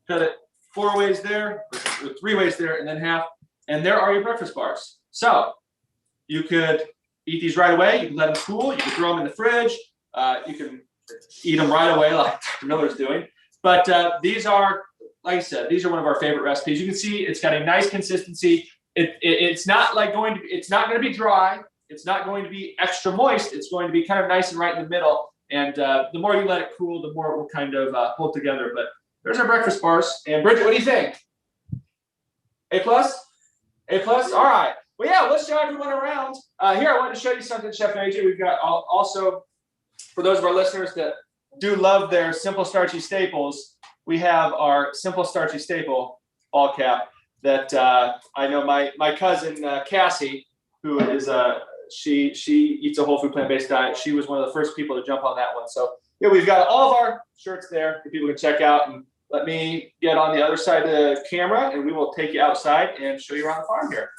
cut it 4 ways there, or 3 ways there, and then half. And there are your breakfast bars. So you could eat these right away. You can let them cool. You can throw them in the fridge. You can eat them right away like Dr. Miller's doing. But these are, like I said, these are one of our favorite recipes. You can see it's got a nice consistency. It's not going to be dry. It's not going to be extra moist. It's going to be kind of nice and right in the middle. And the more you let it cool, the more it will kind of hold together. But there's our breakfast bars. And Bridgette, what do you think? A+? All right. Well, yeah, let's show everyone around. Here, I wanted to show you something, Chef AJ. We've got also, for those of our listeners that do love their simple starchy staples, we have our simple starchy staple, all cap, that I know my cousin Cassie, who is she eats a whole food plant-based diet. She was one of the first people to jump on that one. So yeah, we've got all of our shirts there that people can check out. And let me get on the other side of the camera, and we will take you outside and show you around the farm here.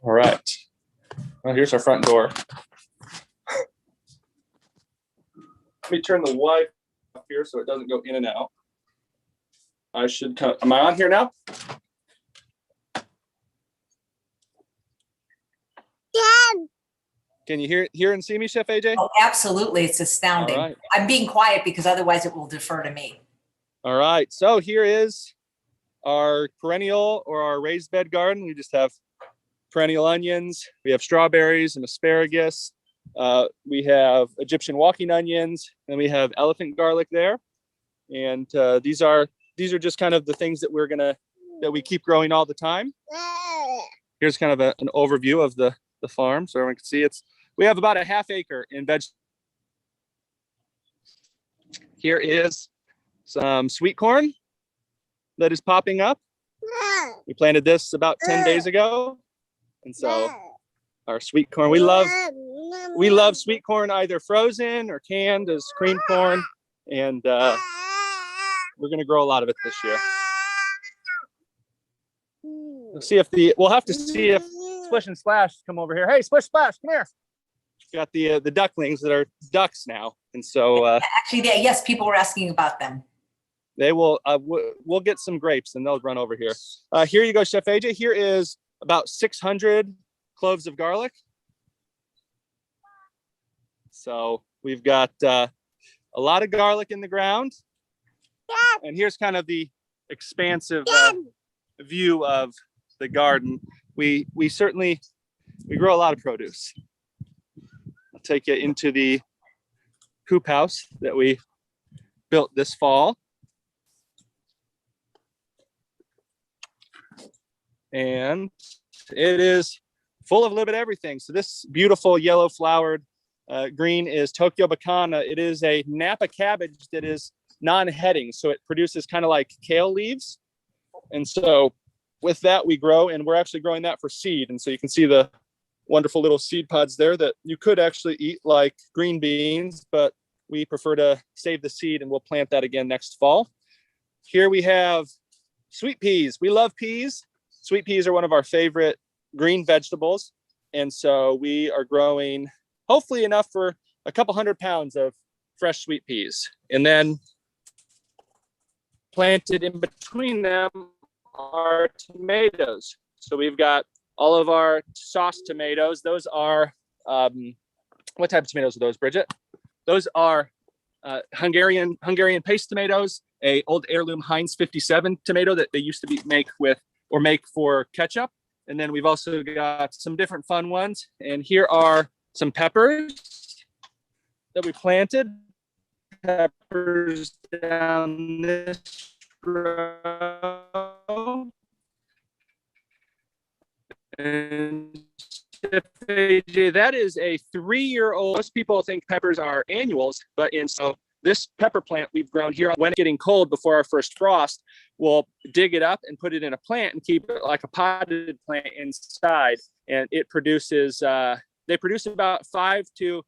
All right. Well, here's our front door. Let me turn the Wi-Fi up here so it doesn't go in and out. I should come. Am I on here now? Can you hear and see me, Chef AJ? Oh, absolutely. It's astounding. All right. I'm being quiet because otherwise it will defer to me. All right. So here is our perennial or our raised bed garden. We just have perennial onions. We have strawberries and asparagus. We have Egyptian walking onions, and we have elephant garlic there. And these are just kind of the things that we keep growing all the time. Here's kind of an overview of the farm, so everyone can see we have about a half acre in veg. Here is some sweet corn that is popping up. We planted this about 10 days ago. And so our sweet corn, we love sweet corn, either frozen or canned as cream corn. And we're going to grow a lot of it this year. We'll have to see if Splish and Splash come over here. Hey, Splish Splash, come here. Got the ducklings that are ducks now. And so actually, yes, people were asking about them. They will, we'll get some grapes and they'll run over here. Here you go, Chef AJ. Here is about 600 cloves of garlic. So we've got a lot of garlic in the ground. And here's kind of the expansive view of the garden. We grow a lot of produce. I'll take you into the hoop house that we built this fall. And it is full of a little bit of everything. So this beautiful yellow flowered green is Tokyo Bacana. It is a Napa cabbage that is non-heading. So it produces kind of like kale leaves. And so with that we grow, and we're actually growing that for seed. And so you can see the wonderful little seed pods there that you could actually eat like green beans, but we prefer to save the seed and we'll plant that again next fall. Here we have sweet peas. We love peas. Sweet peas are one of our favorite green vegetables. And so we are growing hopefully enough for a couple 100 pounds of fresh sweet peas. And then planted in between them are tomatoes. So we've got all of our sauce tomatoes. Those are, what type of tomatoes are those, Bridgette? Those are Hungarian paste tomatoes, a old heirloom Heinz 57 tomato that they used to make for ketchup. And then we've also got some different fun ones. And here are some peppers that we planted. Peppers down this row. And AJ, that is a 3-year-old. Most people think peppers are annuals, but so this pepper plant we've grown here, when it's getting cold before our first frost, we'll dig it up and put it in a plant and keep it like a potted plant inside. And it produces, they produce about 5 to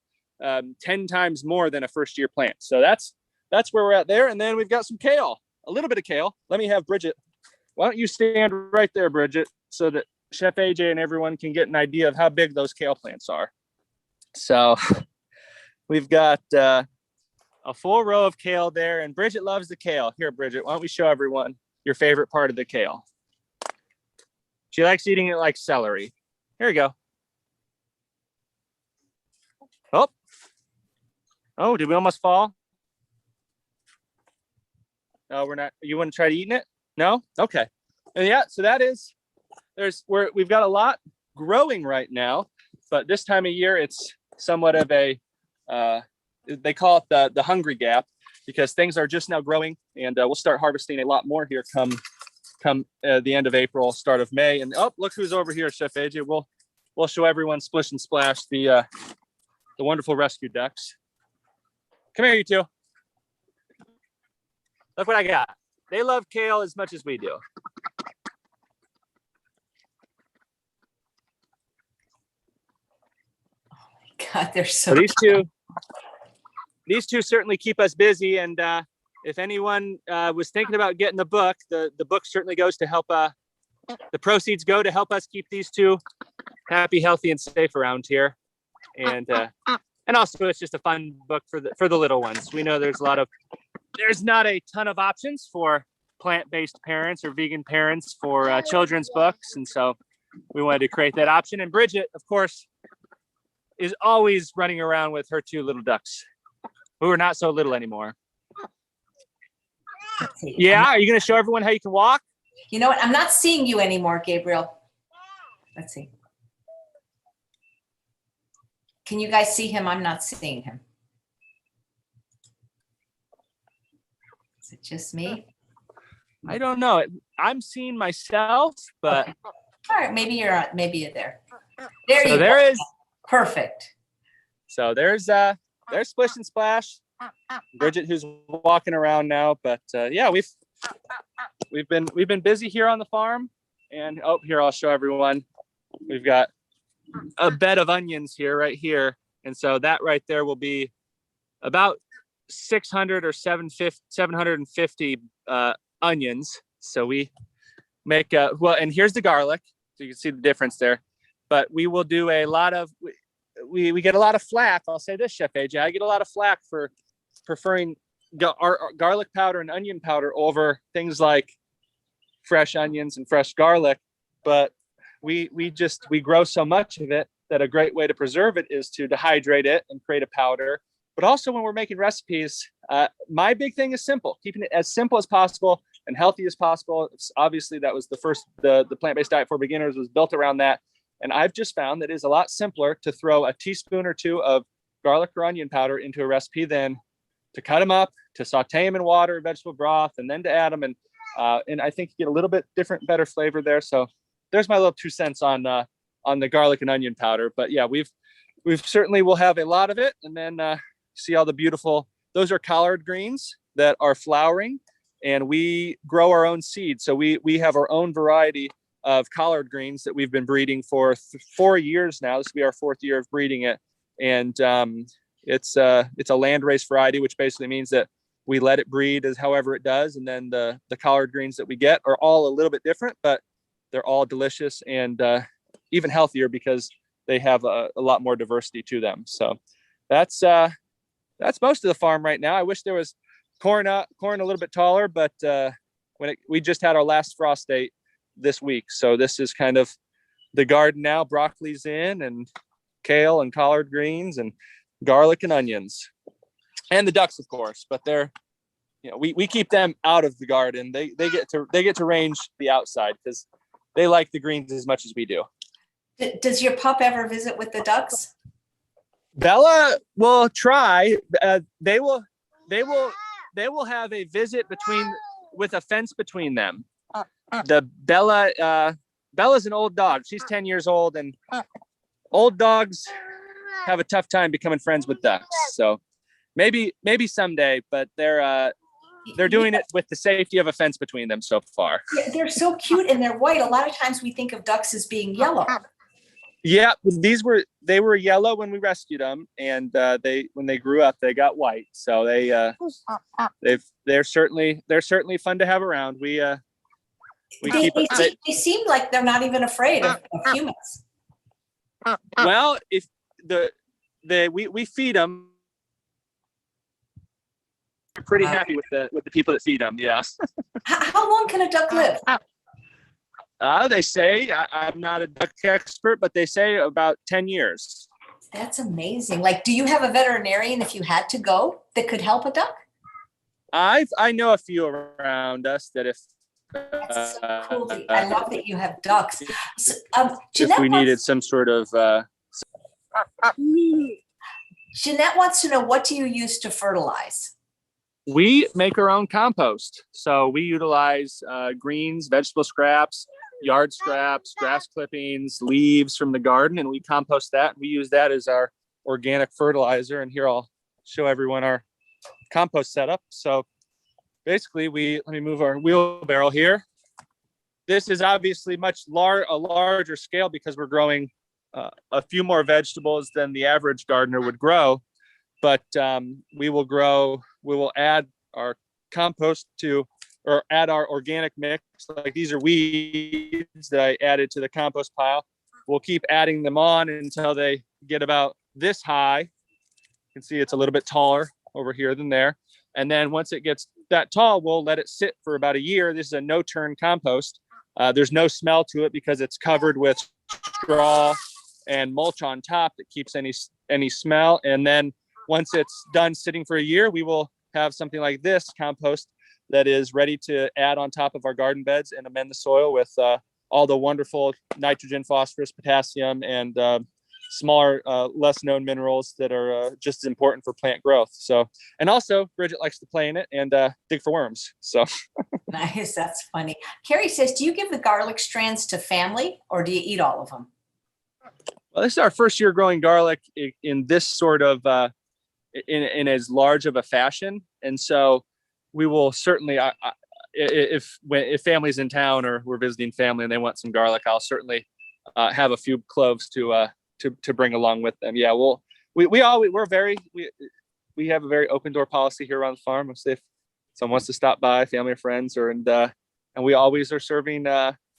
10 times more than a first-year plant. So that's where we're at there. And then we've got some kale, a little bit of kale. Let me have Bridgette. Why don't you stand right there, Bridgette, so that Chef AJ and everyone can get an idea of how big those kale plants are. So we've got a full row of kale there, and Bridgette loves the kale. Here, Bridgette, why don't we show everyone your favorite part of the kale? She likes eating it like celery. Here you go. Oh, did we almost fall? No, we're not. You want to try eating it? No? Okay. And yeah, so that is, we've got a lot growing right now, but this time of year, it's somewhat of a, they call it the hungry gap, because things are just now growing, and we'll start harvesting a lot more here come the end of April, start of May. And oh, look who's over here, Chef AJ. We'll show everyone Splish and Splash, the wonderful rescue ducks. Come here, you two. Look what I got. They love kale as much as we do. God, they're so these two certainly keep us busy. And if anyone was thinking about getting the book, the book certainly goes to help, the proceeds go to help us keep these two happy, healthy, and safe around here. And also it's just a fun book for the little ones. We know there's not a ton of options for plant-based parents or vegan parents for children's books. And so we wanted to create that option. And Bridgette, of course, is always running around with her 2 little ducks, who are not so little anymore. Let's see. Yeah, are you going to show everyone how you can walk? You know what? I'm not seeing you anymore, Gabriel. Let's see. Can you guys see him? I'm not seeing him. Is it just me? I don't know. I'm seeing myself, but Okay. All right, maybe you're there. There so you there go. is. Perfect. So there's Splish and Splash, Bridgette, who's walking around now. But yeah, we've been busy here on the farm, and oh, here I'll show everyone. We've got a bed of onions here, right here, and so that right there will be about 600 or 750 onions. So we make well, and here's the garlic, so you can see the difference there. But we will do a lot of we get a lot of flack. I'll say this, Chef AJ, I get a lot of flack for preferring our garlic powder and onion powder over things like fresh onions and fresh garlic. But we grow so much of it that a great way to preserve it is to dehydrate it and create a powder. But also when we're making recipes, my big thing is simple, keeping it as simple as possible and healthy as possible. Obviously, that was the plant-based diet for beginners was built around that. And I've just found that it's a lot simpler to throw a teaspoon or 2 of garlic or onion powder into a recipe than to cut them up, to saute them in water, vegetable broth, and then to add them. And I think you get a little bit different, better flavor there. So there's my little 2 cents on the garlic and onion powder. But yeah, we've certainly will have a lot of it. And then see all the beautiful, those are collard greens that are flowering, and we grow our own seed. So we have our own variety of collard greens that we've been breeding for 4 years now. This will be our 4th year of breeding it. And it's a landrace variety, which basically means that we let it breed as however it does. And then the collard greens that we get are all a little bit different, but they're all delicious and even healthier because they have a lot more diversity to them. So that's most of the farm right now. I wish there was corn a little bit taller, but we just had our last frost date this week. So this is kind of the garden now. Broccoli's in, and kale and collard greens and garlic and onions, and the ducks, of course. But they're, we keep them out of the garden. They get to range the outside because they like the greens as much as we do. Does your pup ever visit with the ducks? Bella will try. They will have a visit with a fence between them. Bella's an old dog. She's 10 years old, and old dogs have a tough time becoming friends with ducks. So maybe someday, but they're doing it with the safety of a fence between them so far. Yeah, they're so cute and they're white. A lot of times we think of ducks as being yellow. Yeah, they were yellow when we rescued them, and when they grew up they got white. So they're certainly fun to have around. They seem like they're not even afraid of humans. Well, if we feed them, we're pretty happy with the people that feed them. Yes. How long can a duck live? They say, I'm not a duck expert, but they say about 10 years. That's amazing. Like, do you have a veterinarian if you had to go that could help a duck? I know a few around us that if That's so cool. I love that you have ducks. So, if we needed some sort of Jeanette wants to know, what do you use to fertilize? We make our own compost. So we utilize greens, vegetable scraps, yard scraps, grass clippings, leaves from the garden, and we compost that. We use that as our organic fertilizer. And here I'll show everyone our compost setup. So basically let me move our wheelbarrow here. This is obviously a larger scale because we're growing a few more vegetables than the average gardener would grow. But we will add our compost or add our organic mix. Like these are weeds that I added to the compost pile. We'll keep adding them on until they get about this high. You can see it's a little bit taller over here than there. And then once it gets that tall, we'll let it sit for about a year. This is a no-turn compost. There's no smell to it because it's covered with straw and mulch on top that keeps any smell. And then once it's done sitting for a year, we will have something like this compost that is ready to add on top of our garden beds and amend the soil with all the wonderful nitrogen, phosphorus, potassium, and smaller, less known minerals that are just as important for plant growth. So, and also Bridgette likes to play in it and dig for worms. So Nice, that's funny. Carrie says, do you give the garlic strands to family or do you eat all of them? well, this is our first year growing garlic in this sort of in as large of a fashion, and so we will certainly if family's in town or we're visiting family and they want some garlic, I'll certainly have a few cloves to bring along with them. Yeah, we have a very open door policy here around the farm. If someone wants to stop by, family or friends, and we always are serving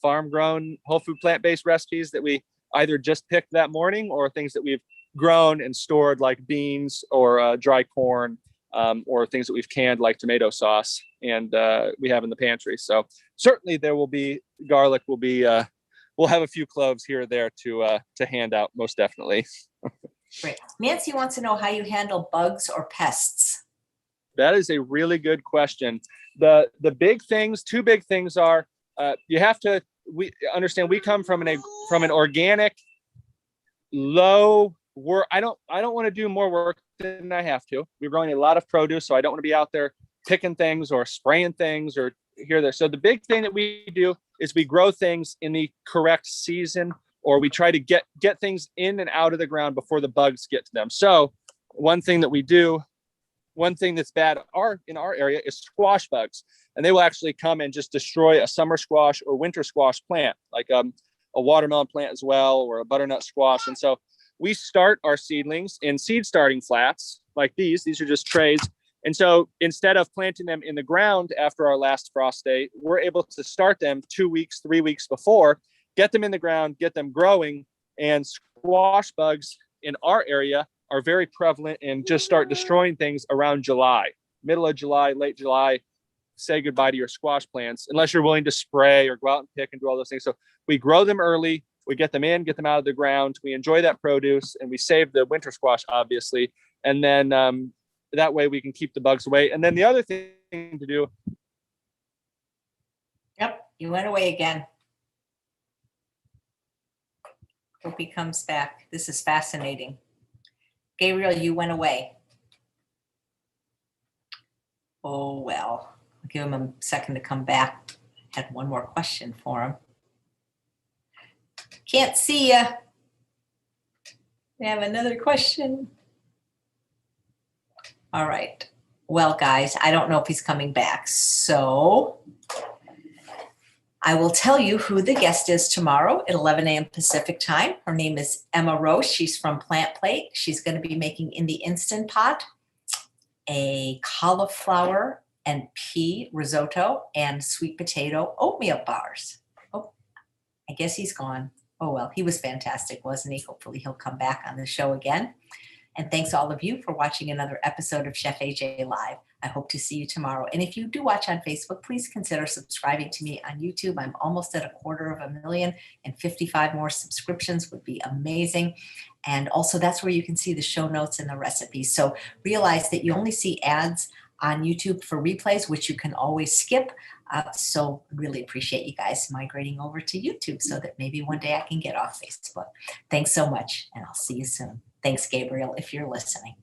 farm grown, whole food, plant-based recipes that we either just picked that morning or things that we've grown and stored, like beans or dry corn, or things that we've canned like tomato sauce, and we have in the pantry. So certainly there will be garlic. We'll have a few cloves here or there to hand out, most definitely. Great. Nancy wants to know how you handle bugs or pests. That is a really good question. The big things, two big things are you have to understand we come from an organic low work. I don't want to do more work than I have to. We're growing a lot of produce, so I don't want to be out there picking things or spraying things or here there. So the big thing that we do is we grow things in the correct season, or we try to get things in and out of the ground before the bugs get to them. So one thing that's bad in our area is squash bugs, and they will actually come and just destroy a summer squash or winter squash plant, like a watermelon plant as well, or a butternut squash. And so we start our seedlings in seed starting flats like these. These are just trays. And so instead of planting them in the ground after our last frost day, we're able to start them 2 weeks, 3 weeks before, get them in the ground, get them growing. And squash bugs in our area are very prevalent and just start destroying things around July, middle of July, late July. Say goodbye to your squash plants, unless you're willing to spray or go out and pick and do all those things. So we grow them early, we get them in, get them out of the ground, we enjoy that produce, and we save the winter squash, obviously. And then that way we can keep the bugs away. And then the other thing to do. Yep, you went away again. Hope he comes back. This is fascinating. Gabriel, you went away. Oh, well, I'll give him a second to come back. Had one more question for him. Can't see ya. We have another question. All right. Well, guys, I don't know if he's coming back. So I will tell you who the guest is tomorrow at 11 a.m. Pacific time. Her name is Emma Roche. She's from Plant Plate. She's going to be making in the Instant Pot a cauliflower and pea risotto and sweet potato oatmeal bars. Oh, I guess he's gone. Oh, well, he was fantastic, wasn't he? Hopefully he'll come back on the show again. And thanks all of you for watching another episode of Chef AJ Live. I hope to see you tomorrow. And if you do watch on Facebook, please consider subscribing to me on YouTube. I'm almost at 250,000, and 55 more subscriptions would be amazing. And also that's where you can see the show notes and the recipes. So realize that you only see ads on YouTube for replays, which you can always skip. So really appreciate you guys migrating over to YouTube so that maybe one day I can get off Facebook. Thanks so much, and I'll see you soon. Thanks, Gabriel, if you're listening.